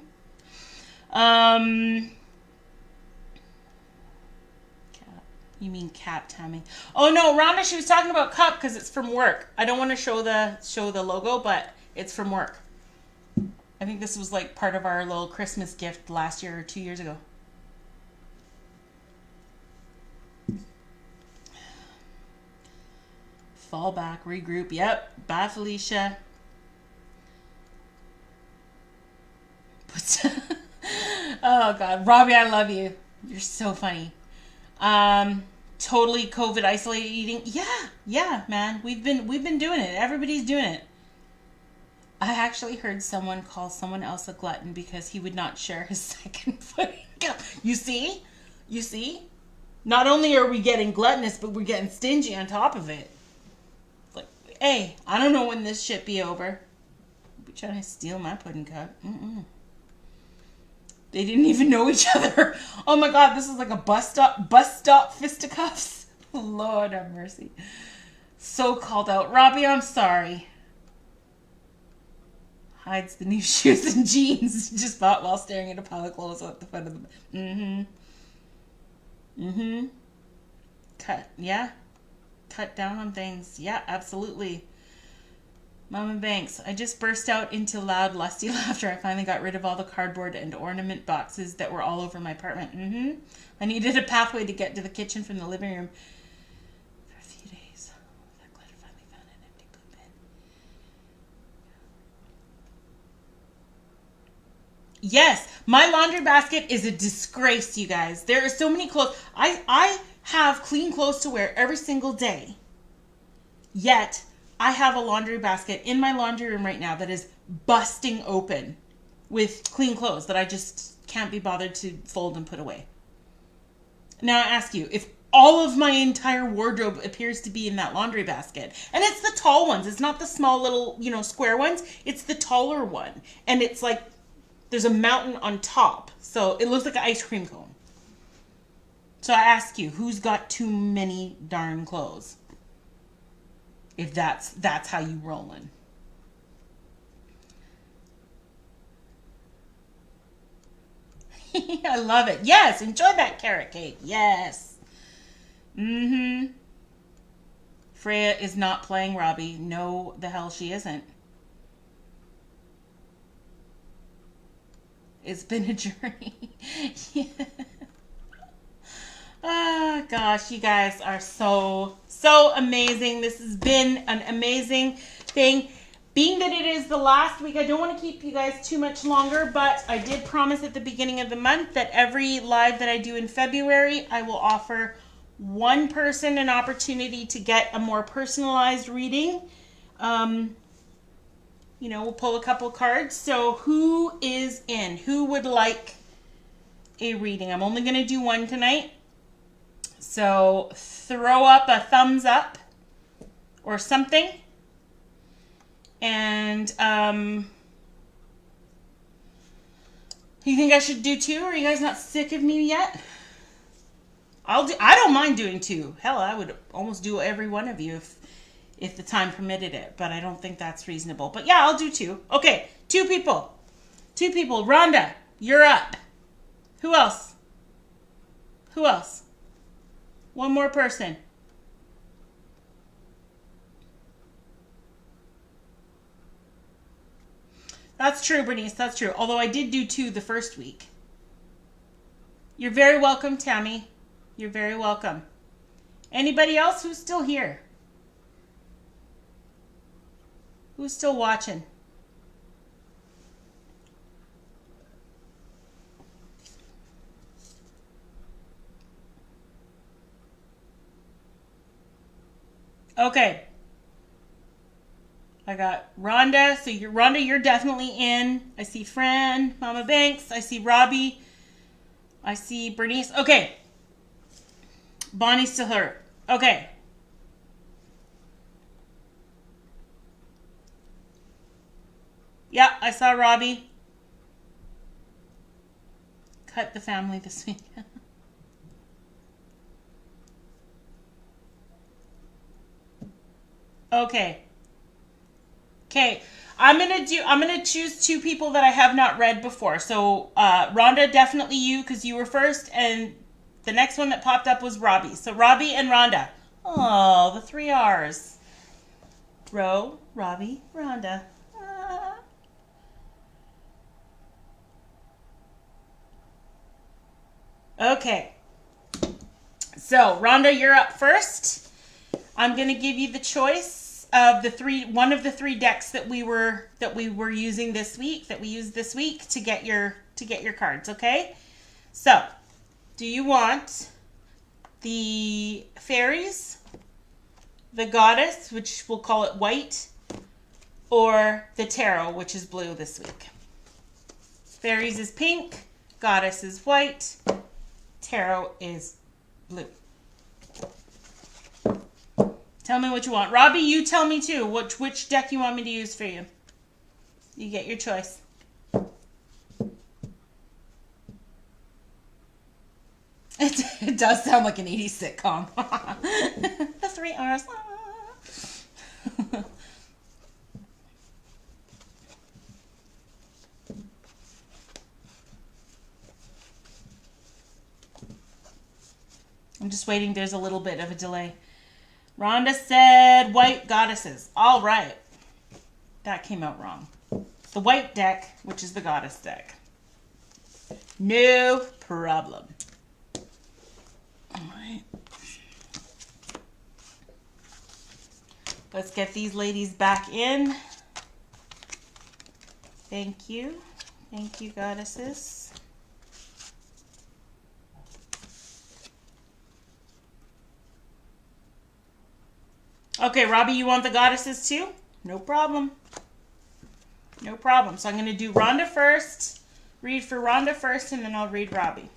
You mean cap, Tammy? Oh no, Rhonda, she was talking about cup because it's from work. I don't want to show the logo, but it's from work. I think this was like part of our little Christmas gift last year or 2 years ago. Fall back, regroup. Yep. Bye, Felicia. Oh God, Robbie, I love you. You're so funny. Totally COVID isolated eating. Yeah, man. We've been doing it. Everybody's doing it. I actually heard someone call someone else a glutton because he would not share his second pudding cup. You see? Not only are we getting gluttonous, but we're getting stingy on top of it. Like, hey, I don't know when this shit be over. Be trying to steal my pudding cup. They didn't even know each other. Oh my God, this is like a bus stop fisticuffs. Lord have mercy. So called out. Robbie, I'm sorry. Hides the new shoes and jeans just bought while staring at a pile of clothes at the front of the... Cut down on things. Yeah, absolutely. Mama Banks, I just burst out into loud, lusty laughter. I finally got rid of all the cardboard and ornament boxes that were all over my apartment. I needed a pathway to get to the kitchen from the living room for a few days. That glitter finally found an empty blue bin. Yes, my laundry basket is a disgrace, you guys. There are so many clothes. I have clean clothes to wear every single day. Yet... I have a laundry basket in my laundry room right now that is busting open with clean clothes that I just can't be bothered to fold and put away. Now I ask you, if all of my entire wardrobe appears to be in that laundry basket, and it's the tall ones, it's not the small little, square ones, it's the taller one. And it's like, there's a mountain on top. So it looks like an ice cream cone. So I ask you, who's got too many darn clothes? If that's how you rolling. I love it. Yes, enjoy that carrot cake. Yes. Freya is not playing Robbie. No, the hell she isn't. It's been a journey. Yeah. Oh gosh, you guys are so amazing. This has been an amazing thing. Being that it is the last week, I don't want to keep you guys too much longer, but I did promise at the beginning of the month that every live that I do in February, I will offer one person an opportunity to get a more personalized reading. We'll pull a couple cards. So who is in? Who would like a reading? I'm only going to do one tonight. So throw up a thumbs up or something. And you think I should do two? Are you guys not sick of me yet? I don't mind doing two. Hell, I would almost do every one of you if the time permitted it, but I don't think that's reasonable. But yeah, I'll do two. Okay, two people. Rhonda, you're up. Who else? One more person. That's true, Bernice. That's true. Although I did do two the first week. You're very welcome, Tammy. You're very welcome. Anybody else who's still here? Who's still watching? Okay. I got Rhonda. So Rhonda, you're definitely in. I see Fran, Mama Banks. I see Robbie. I see Bernice. Okay. Bonnie's still her. Okay. Yeah, I saw Robbie. Cut the family this week. Okay. Okay. I'm gonna choose two people that I have not read before. So Rhonda, definitely you, because you were first, and the next one that popped up was Robbie. So Robbie and Rhonda. Oh, the three R's. Ro, Robbie, Rhonda. Ah. Okay. So Rhonda, you're up first. I'm gonna give you the choice of one of the three decks that we were using this week, that we used this week to get your cards. Okay. So, do you want the fairies, the goddess, which we'll call it white, or the tarot, which is blue this week? Fairies is pink, goddess is white, tarot is blue. Tell me what you want. Robbie, you tell me too. Which deck you want me to use for you? You get your choice. It does sound like an 80s sitcom. The three R's. I'm just waiting. There's a little bit of a delay. Rhonda said white goddesses. All right. That came out wrong. The white deck, which is the goddess deck. No problem. All right. Let's get these ladies back in. Thank you. Thank you, goddesses. Okay, Robbie, you want the goddesses too? No problem. No problem. So I'm going to do Rhonda first, read for Rhonda first, and then I'll read Robbie.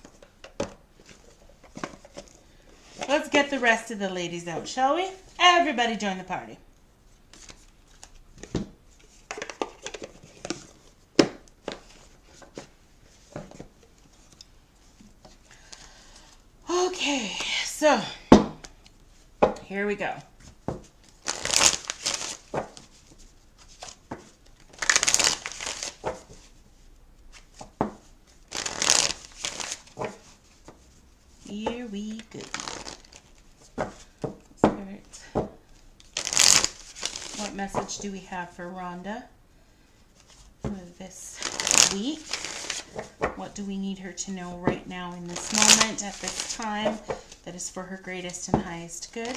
Let's get the rest of the ladies out, shall we? Everybody join the party. Okay, so here we go. Here we go. Spirit. What message do we have for Rhonda for this week? What do we need her to know right now in this moment, at this time, that is for her greatest and highest good?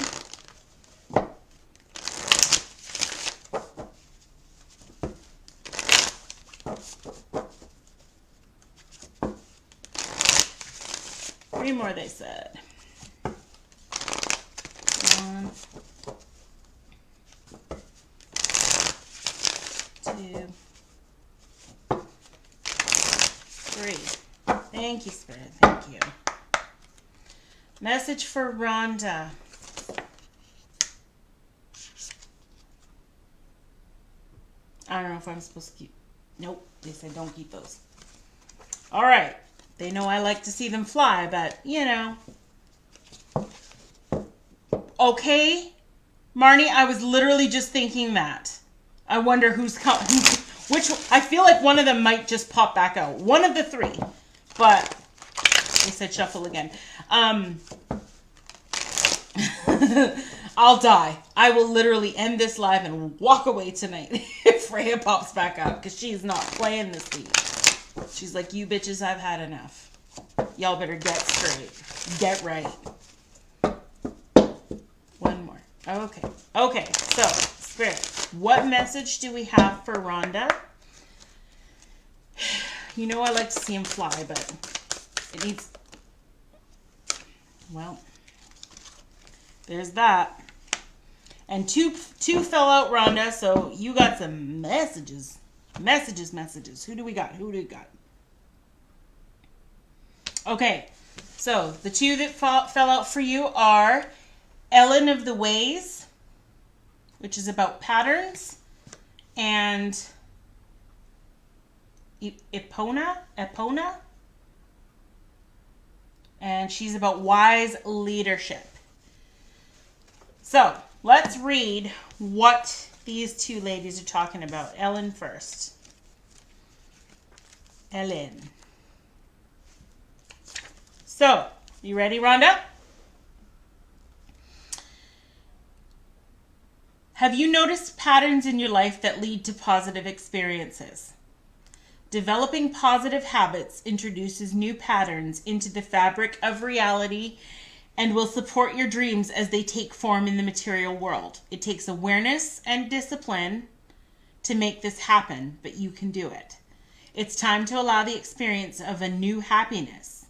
Three more, they said. 1, 2, 3. Thank you, Spirit. Thank you. Message for Rhonda. I don't know if I'm supposed to keep... Nope, they said don't keep those. All right. They know I like to see them fly, but, you know. Okay, Marnie, I was literally just thinking that. I wonder who's coming. Which, I feel like one of them might just pop back out. One of the three. But, they said shuffle again. I'll die. I will literally end this live and walk away tonight if Freya pops back out, because she's not playing this week. She's like, you bitches, I've had enough. Y'all better get straight. Get right. One more. Okay. Okay, so, Spirit, what message do we have for Rhonda? You know I like to see him fly, but it needs... Well, there's that. And two fell out, Rhonda, so you got some messages. Messages. Who do we got? Okay, so the two that fell out for you are Ellen of the Ways, which is about patterns, and Epona, and she's about wise leadership. So let's read what these two ladies are talking about. Ellen first. Ellen. So, you ready, Rhonda? Have you noticed patterns in your life that lead to positive experiences? Developing positive habits introduces new patterns into the fabric of reality and will support your dreams as they take form in the material world. It takes awareness and discipline to make this happen, but you can do it. It's time to allow the experience of a new happiness.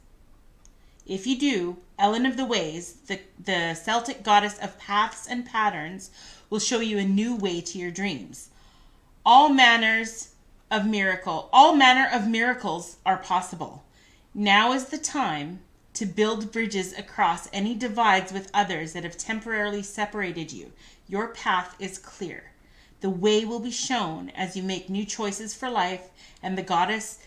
If you do, Ellen of the Ways, the Celtic goddess of paths and patterns, will show you a new way to your dreams. All manner of miracles are possible. Now is the time to build bridges across any divides with others that have temporarily separated you. Your path is clear. The way will be shown as you make new choices for life, and the goddess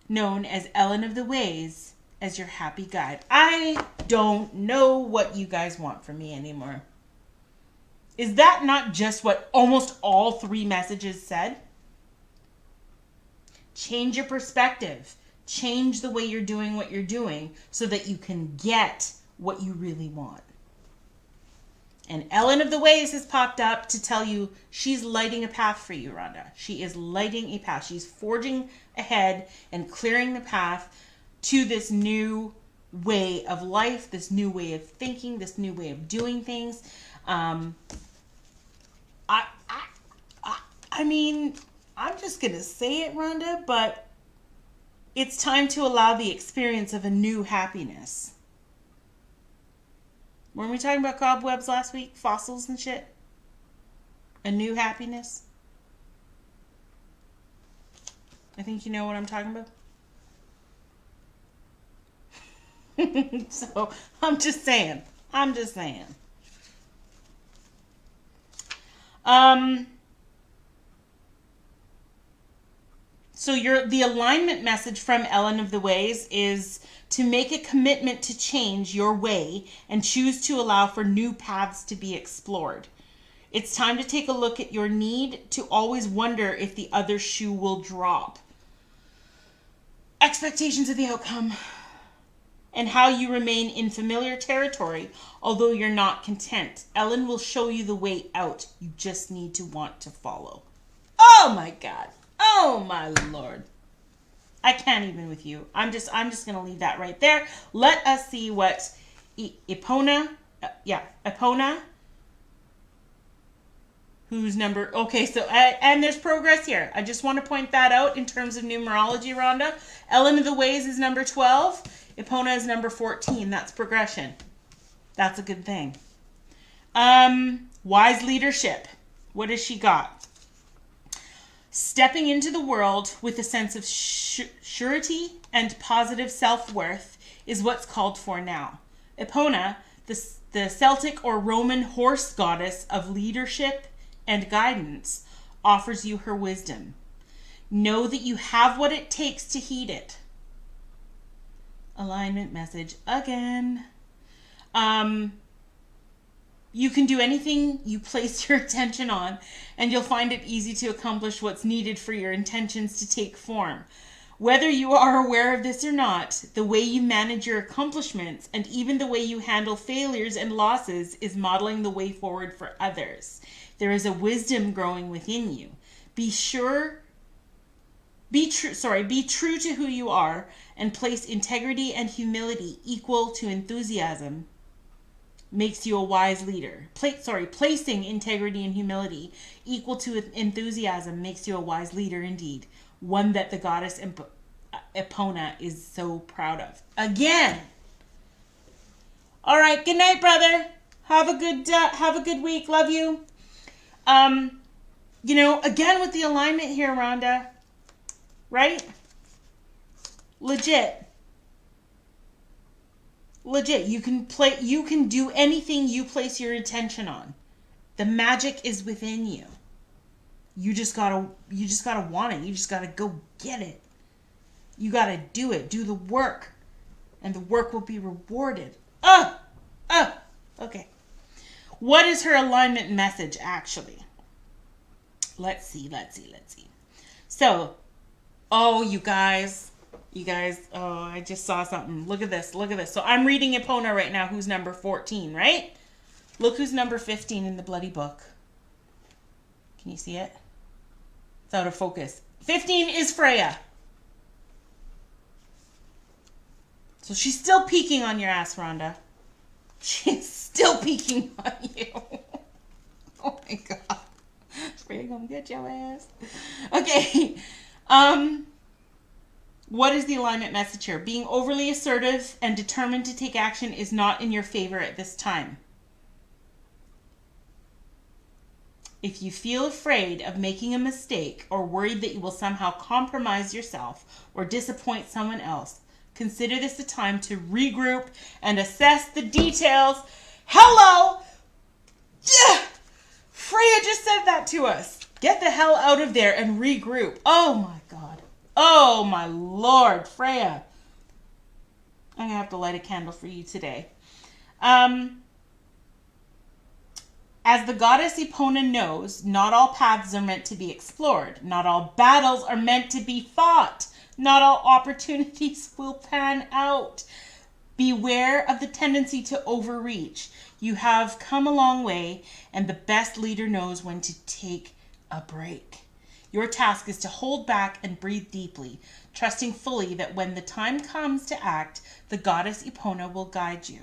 known as Ellen of the Ways as your happy guide. I don't know what you guys want from me anymore. Is that not just what almost all three messages said? Change your perspective. Change the way you're doing what you're doing so that you can get what you really want. And Ellen of the Ways has popped up to tell you she's lighting a path for you, Rhonda. She is lighting a path. She's forging ahead and clearing the path to this new way of life, this new way of thinking, this new way of doing things. I mean, I'm just going to say it, Rhonda, but it's time to allow the experience of a new happiness. Weren't we talking about cobwebs last week? Fossils and shit? A new happiness? I think you know what I'm talking about. So, I'm just saying. So the alignment message from Ellen of the Ways is to make a commitment to change your way and choose to allow for new paths to be explored. It's time to take a look at your need to always wonder if the other shoe will drop. Expectations of the outcome and how you remain in familiar territory, although you're not content. Ellen will show you the way out. You just need to want to follow. Oh my God. Oh my Lord. I can't even with you. I'm just going to leave that right there. Let us see what Epona, whose number, okay, so, and there's progress here. I just want to point that out in terms of numerology, Rhonda. Ellen of the Ways is number 12. Epona is number 14. That's progression. That's a good thing. Wise leadership. What has she got? Stepping into the world with a sense of surety and positive self-worth is what's called for now. Epona, the Celtic or Roman horse goddess of leadership and guidance, offers you her wisdom. Know that you have what it takes to heed it. Alignment message again. You can do anything you place your attention on, and you'll find it easy to accomplish what's needed for your intentions to take form. Whether you are aware of this or not, the way you manage your accomplishments and even the way you handle failures and losses is modeling the way forward for others. There is a wisdom growing within you. Be true to who you are and place integrity and humility equal to enthusiasm makes you a wise leader. Placing integrity and humility equal to enthusiasm makes you a wise leader indeed. One that the goddess Epona is so proud of. Again! All right, good night, brother. Have a good week. Love you. You know, again with the alignment here, Rhonda, right? Legit. You can do anything you place your intention on. The magic is within you. You just gotta want it. You just gotta go get it. You gotta do it. Do the work. And the work will be rewarded. Okay. What is her alignment message actually? Let's see. So, you guys, I just saw something. Look at this. So I'm reading Epona right now, who's number 14, right? Look who's number 15 in the bloody book. Can you see it? It's out of focus. 15 is Freya. So she's still peeking on your ass, Rhonda. She's still peeking on you. Oh my God. Freya gonna get your ass. Okay. What is the alignment message here? Being overly assertive and determined to take action is not in your favor at this time. If you feel afraid of making a mistake or worried that you will somehow compromise yourself or disappoint someone else, consider this a time to regroup and assess the details. Hello! Yeah! Freya just said that to us. Get the hell out of there and regroup. Oh my God. Oh my Lord, Freya. I'm going to have to light a candle for you today. As the goddess Epona knows, not all paths are meant to be explored. Not all battles are meant to be fought. Not all opportunities will pan out. Beware of the tendency to overreach. You have come a long way, and the best leader knows when to take a break. Your task is to hold back and breathe deeply, trusting fully that when the time comes to act, the goddess Epona will guide you.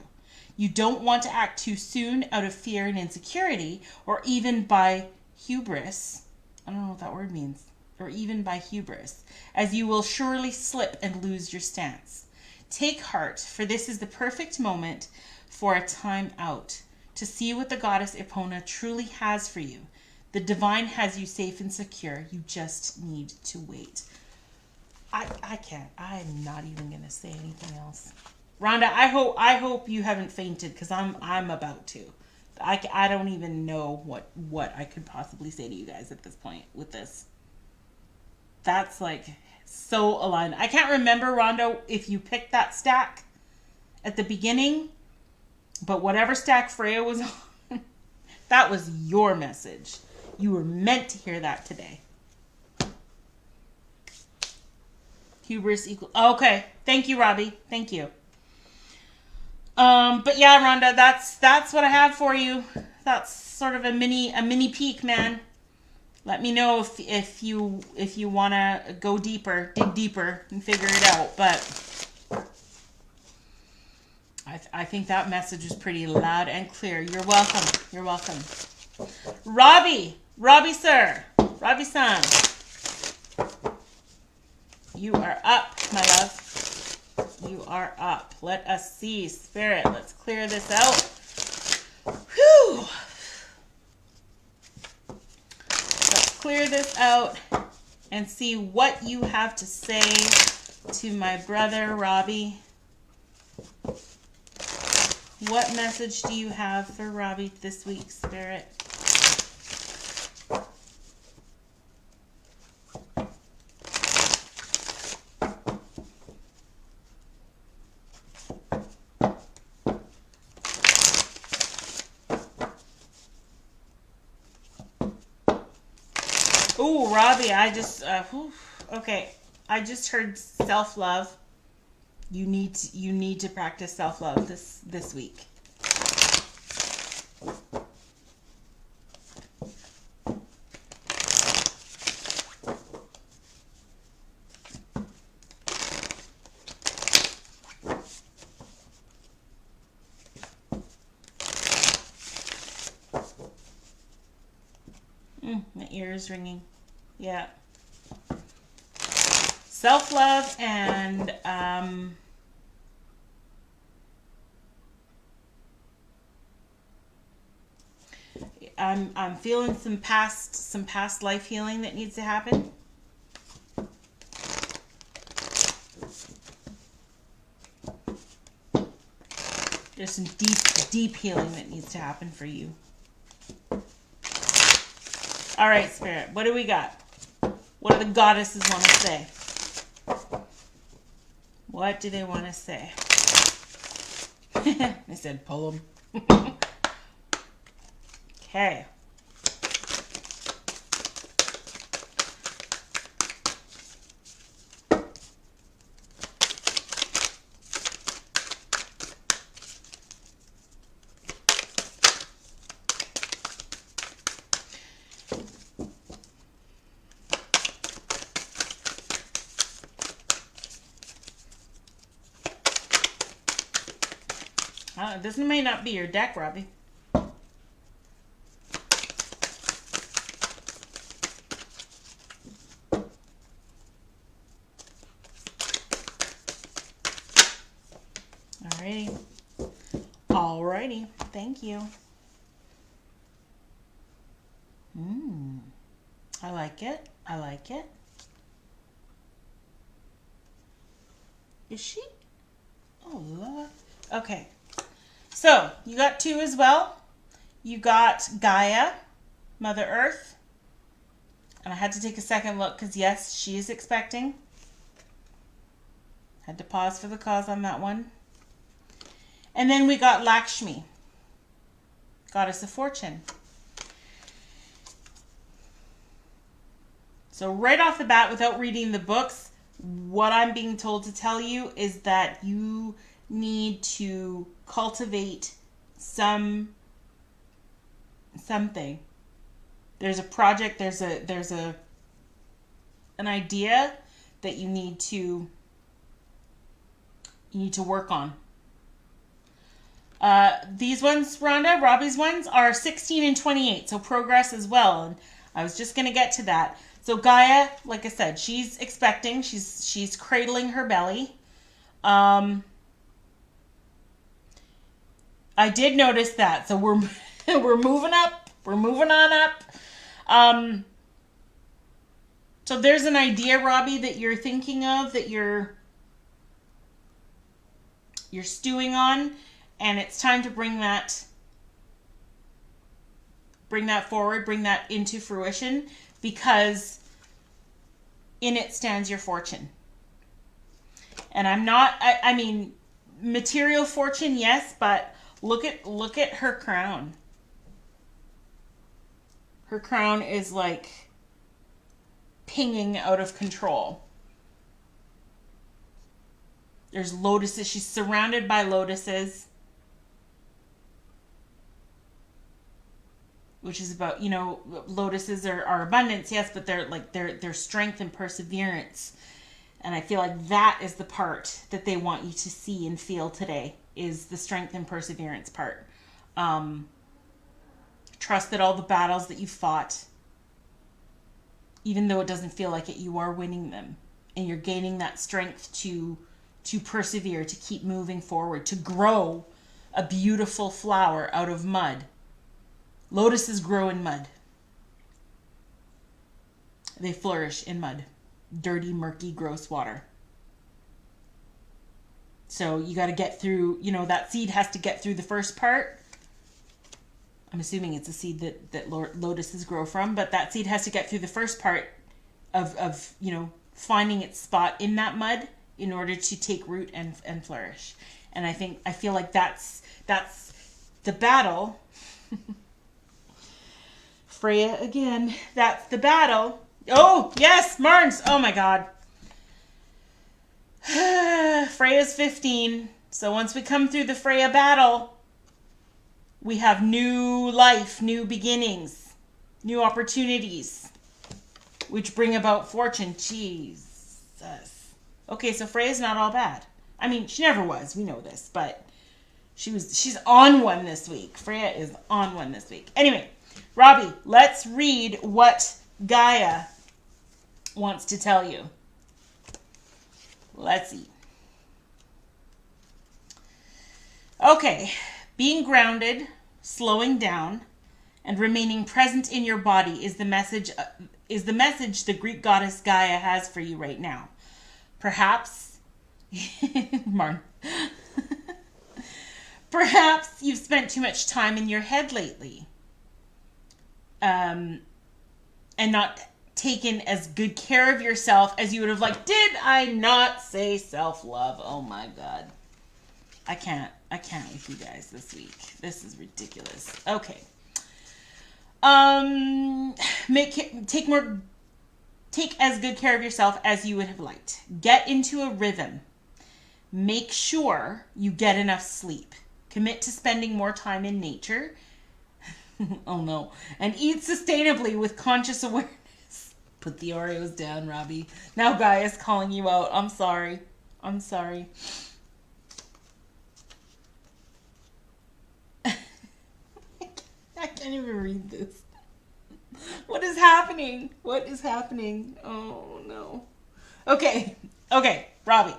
You don't want to act too soon out of fear and insecurity, or even by hubris. I don't know what that word means. Or even by hubris, as you will surely slip and lose your stance. Take heart, for this is the perfect moment for a time out, to see what the goddess Epona truly has for you. The divine has you safe and secure. You just need to wait. I can't. I'm not even going to say anything else. Rhonda, I hope you haven't fainted, because I'm about to. I don't even know what I could possibly say to you guys at this point with this. That's like so aligned. I can't remember, Rhonda, if you picked that stack at the beginning, but whatever stack Freya was on, that was your message. You were meant to hear that today. Hubris equal. Okay. Thank you, Robbie. Thank you. But yeah, Rhonda, that's what I have for you. That's sort of a mini peek, man. Let me know if you want to go deeper, dig deeper, and figure it out. But I think that message was pretty loud and clear. You're welcome. You're welcome. Robbie sir, Robbie son, you are up, my love. You are up. Let us see, Spirit. Let's clear this out. Whew. Let's clear this out and see what you have to say to my brother, Robbie. What message do you have for Robbie this week, Spirit? Ooh, Robbie, I just, okay. I just heard self-love. You need to practice self-love this week. My ear is ringing. Yeah. Self-love and I'm feeling some past life healing that needs to happen. There's some deep healing that needs to happen for you. All right, Spirit, what do we got? What do the goddesses want to say? What do they want to say? They said pull them. Okay. This may not be your deck, Robbie. Alrighty. Alrighty. Thank you. I like it. I like it. Is she? Oh, Lord. Okay. So, you got 2 as well. You got Gaia, Mother Earth. And I had to take a second look because, yes, she is expecting. Had to pause for the cause on that one. And then we got Lakshmi, Goddess of Fortune. So right off the bat, without reading the books, what I'm being told to tell you is that you need to cultivate something. There's a project, there's an idea that you need to work on. These ones, Rhonda, Robbie's ones are 16 and 28, so progress as well. And I was just going to get to that. So Gaia, like I said, she's expecting, she's cradling her belly. I did notice that. So we're moving up. We're moving on up. So there's an idea, Robbie, that you're thinking of, that you're stewing on, and it's time to bring that forward, bring that into fruition, because in it stands your fortune. And I mean, material fortune, yes, but look at her crown. Her crown is like pinging out of control. There's lotuses. She's surrounded by lotuses, which is about, lotuses are abundance, yes, but they're strength and perseverance. And I feel like that is the part that they want you to see and feel today, is the strength and perseverance part. Trust that all the battles that you fought, even though it doesn't feel like it, you are winning them. And you're gaining that strength to persevere, to keep moving forward, to grow a beautiful flower out of mud. Lotuses grow in mud. They flourish in mud. Dirty, murky, gross water. So you got to get through, that seed has to get through the first part. I'm assuming it's a seed that lotuses grow from, but that seed has to get through the first part of finding its spot in that mud in order to take root and flourish. And I feel like that's the battle. Freya again. That's the battle. Oh, yes, Marnes. Oh my God. Freya's 15. So once we come through the Freya battle, we have new life, new beginnings, new opportunities, which bring about fortune. Jesus. Okay, so Freya's not all bad. I mean, she never was. We know this, but she's on one this week. Freya is on one this week. Anyway, Robbie, let's read what Gaia wants to tell you. Let's see. Okay. Being grounded, slowing down, and remaining present in your body is the message the Greek goddess Gaia has for you right now. Perhaps Marn. Perhaps you've spent too much time in your head lately. And not taken as good care of yourself as you would have liked. Did I not say self-love? Oh my God. I can't with you guys this week. This is ridiculous. Okay. Take as good care of yourself as you would have liked. Get into a rhythm. Make sure you get enough sleep. Commit to spending more time in nature. Oh no. And eat sustainably with conscious awareness. Put the Oreos down, Robbie. Now Gaia's calling you out. I'm sorry. I can't even read this. What is happening? Oh no. Okay, Robbie.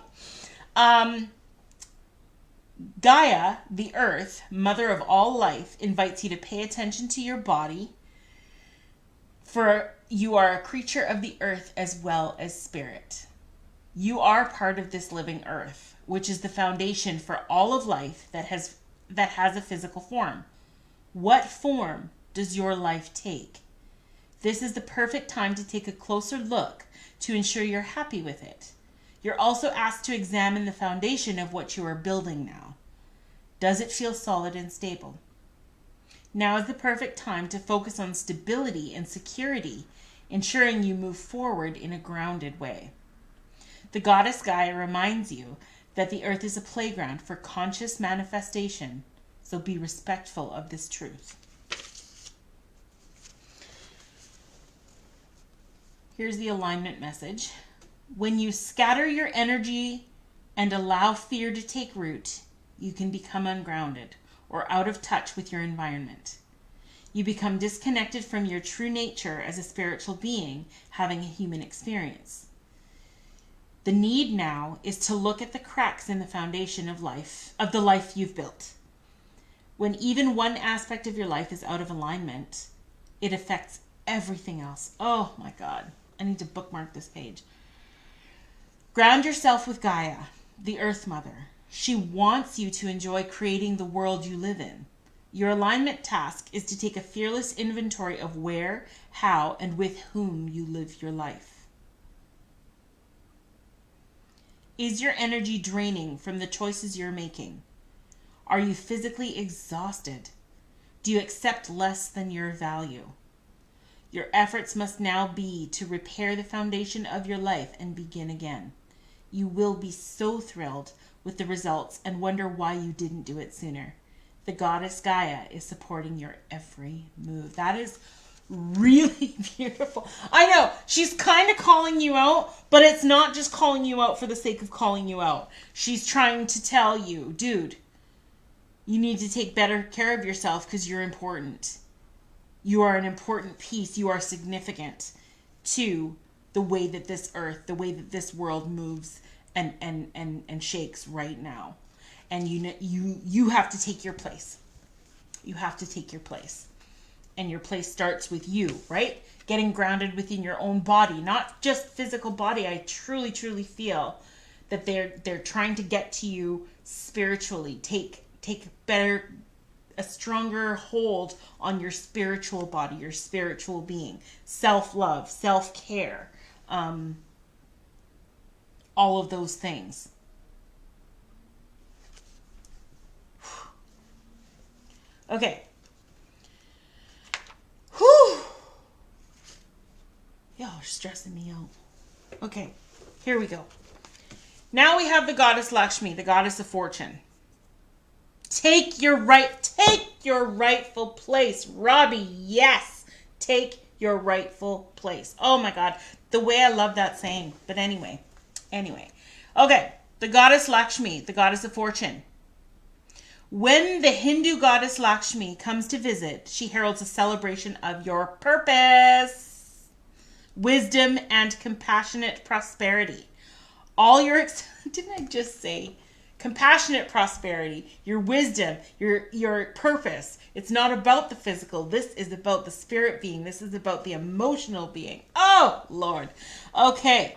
Gaia, the earth, mother of all life, invites you to pay attention to your body, for you are a creature of the earth as well as spirit. You are part of this living earth, which is the foundation for all of life that has a physical form. What form does your life take? This is the perfect time to take a closer look to ensure you're happy with it. You're also asked to examine the foundation of what you are building now. Does it feel solid and stable? Now is the perfect time to focus on stability and security, ensuring you move forward in a grounded way. The goddess Gaia reminds you that the earth is a playground for conscious manifestation, so be respectful of this truth. Here's the alignment message. When you scatter your energy and allow fear to take root, you can become ungrounded or out of touch with your environment. You become disconnected from your true nature as a spiritual being having a human experience. The need now is to look at the cracks in the foundation of the life you've built. When even one aspect of your life is out of alignment, it affects everything else. Oh my God. I need to bookmark this page. Ground yourself with Gaia, the Earth Mother. She wants you to enjoy creating the world you live in. Your alignment task is to take a fearless inventory of where, how, and with whom you live your life. Is your energy draining from the choices you're making? Are you physically exhausted? Do you accept less than your value? Your efforts must now be to repair the foundation of your life and begin again. You will be so thrilled with the results and wonder why you didn't do it sooner. The goddess Gaia is supporting your every move. That is really beautiful. I know, she's kind of calling you out, but it's not just calling you out for the sake of calling you out. She's trying to tell you, dude, you need to take better care of yourself because you're important. You are an important piece. You are significant to the way that this earth, the way that this world moves and shakes right now. And you have to take your place. You have to take your place. And your place starts with you, right? Getting grounded within your own body, not just physical body. I truly, truly feel that they're trying to get to you spiritually. Take a stronger hold on your spiritual body, your spiritual being, self-love, self-care, all of those things. Okay. Whew. Y'all are stressing me out. Okay, here we go. Now we have the goddess Lakshmi, the goddess of fortune. Take your rightful place. Robbie, yes. Take your rightful place. Oh my God. The way I love that saying. But anyway. Okay. The goddess Lakshmi, the goddess of fortune. When the Hindu goddess Lakshmi comes to visit, she heralds a celebration of your purpose, wisdom, and compassionate prosperity. Didn't I just say compassionate prosperity, your wisdom, your purpose. It's not about the physical. This is about the spirit being. This is about the emotional being. Oh, Lord. Okay.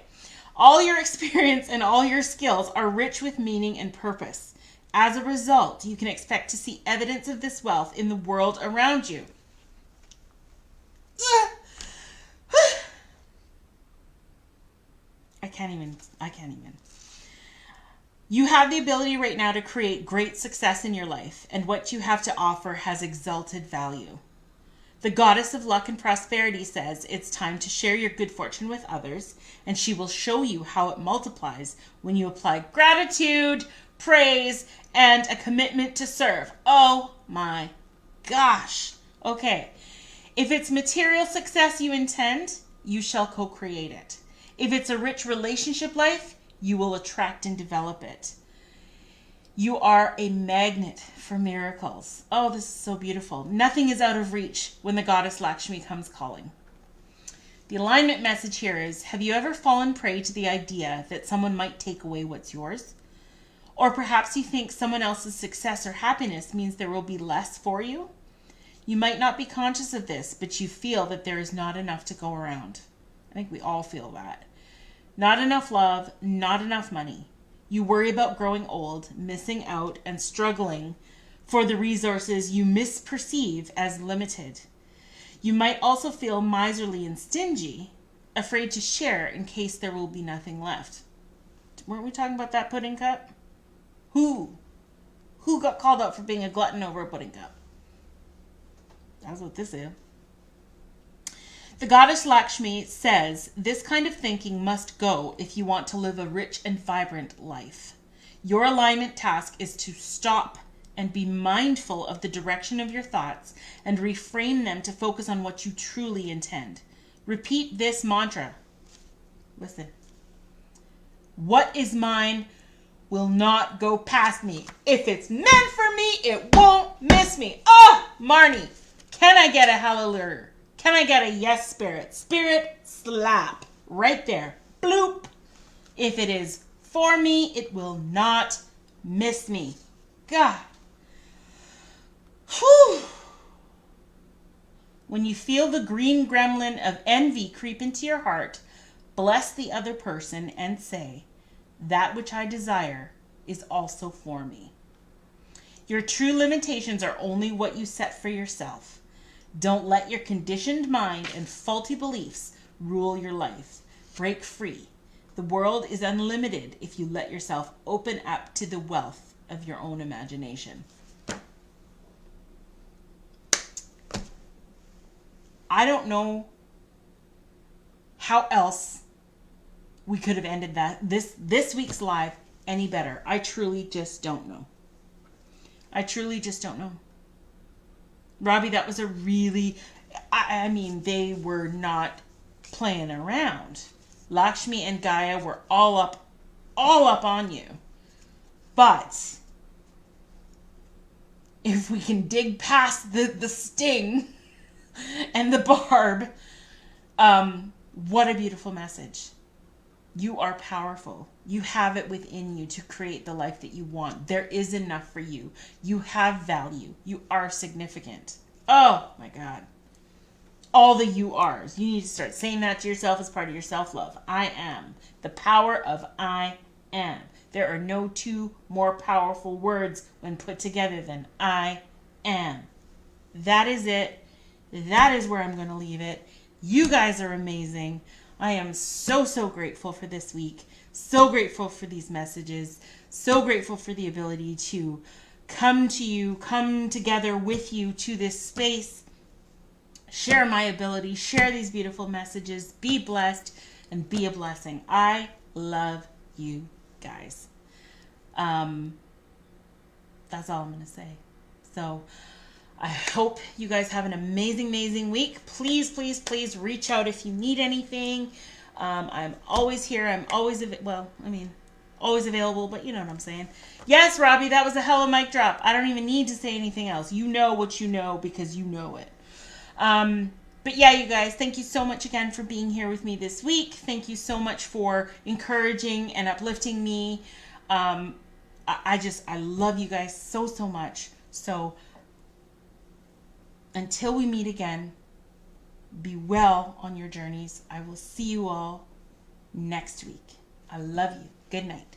All your experience and all your skills are rich with meaning and purpose. As a result, you can expect to see evidence of this wealth in the world around you. I can't even. You have the ability right now to create great success in your life, and what you have to offer has exalted value. The goddess of luck and prosperity says it's time to share your good fortune with others, and she will show you how it multiplies when you apply gratitude, praise, and a commitment to serve. Oh my gosh. Okay. If it's material success you intend, you shall co-create it. If it's a rich relationship life, you will attract and develop it. You are a magnet for miracles. Oh, this is so beautiful. Nothing is out of reach when the goddess Lakshmi comes calling. The alignment message here is, have you ever fallen prey to the idea that someone might take away what's yours? Or perhaps you think someone else's success or happiness means there will be less for you? You might not be conscious of this, but you feel that there is not enough to go around. I think we all feel that. Not enough love, not enough money. You worry about growing old, missing out, and struggling for the resources you misperceive as limited. You might also feel miserly and stingy, afraid to share in case there will be nothing left. Weren't we talking about that pudding cup? Who got called out for being a glutton over a pudding cup? That's what this is. The goddess Lakshmi says this kind of thinking must go if you want to live a rich and vibrant life. Your alignment task is to stop and be mindful of the direction of your thoughts and reframe them to focus on what you truly intend. Repeat this mantra. Listen. What is mine will not go past me. If it's meant for me, it won't miss me. Oh, Marnie, can I get a hallelujah? Can I get a yes, Spirit? Spirit slap. Right there. Bloop. If it is for me, it will not miss me. God. Whew. When you feel the green gremlin of envy creep into your heart, bless the other person and say, that which I desire is also for me. Your true limitations are only what you set for yourself. Don't let your conditioned mind and faulty beliefs rule your life. Break free. The world is unlimited if you let yourself open up to the wealth of your own imagination. I don't know how else we could have ended this week's live any better. I truly just don't know. Robbie, that was a really, I mean, they were not playing around. Lakshmi and Gaia were all up on you. But if we can dig past the sting and the barb, what a beautiful message. You are powerful. You have it within you to create the life that you want. There is enough for you. You have value. You are significant. Oh my God. All the you ares. You need to start saying that to yourself as part of your self-love. I am. The power of I am. There are no two more powerful words when put together than I am. That is it. That is where I'm going to leave it. You guys are amazing. I am so, so grateful for this week. So grateful for these messages. So grateful for the ability to come to you, come together with you to this space, share my ability, share these beautiful messages, be blessed, and be a blessing. I love you guys. That's all I'm going to say. So I hope you guys have an amazing, amazing week. Please, please, please reach out if you need anything. I'm always here. I'm always, always available, but you know what I'm saying. Yes, Robbie, that was a hell of a mic drop. I don't even need to say anything else. You know what you know because you know it. But yeah, you guys, thank you so much again for being here with me this week. Thank you so much for encouraging and uplifting me. I love you guys so, so much. So until we meet again, be well on your journeys. I will see you all next week. I love you. Good night.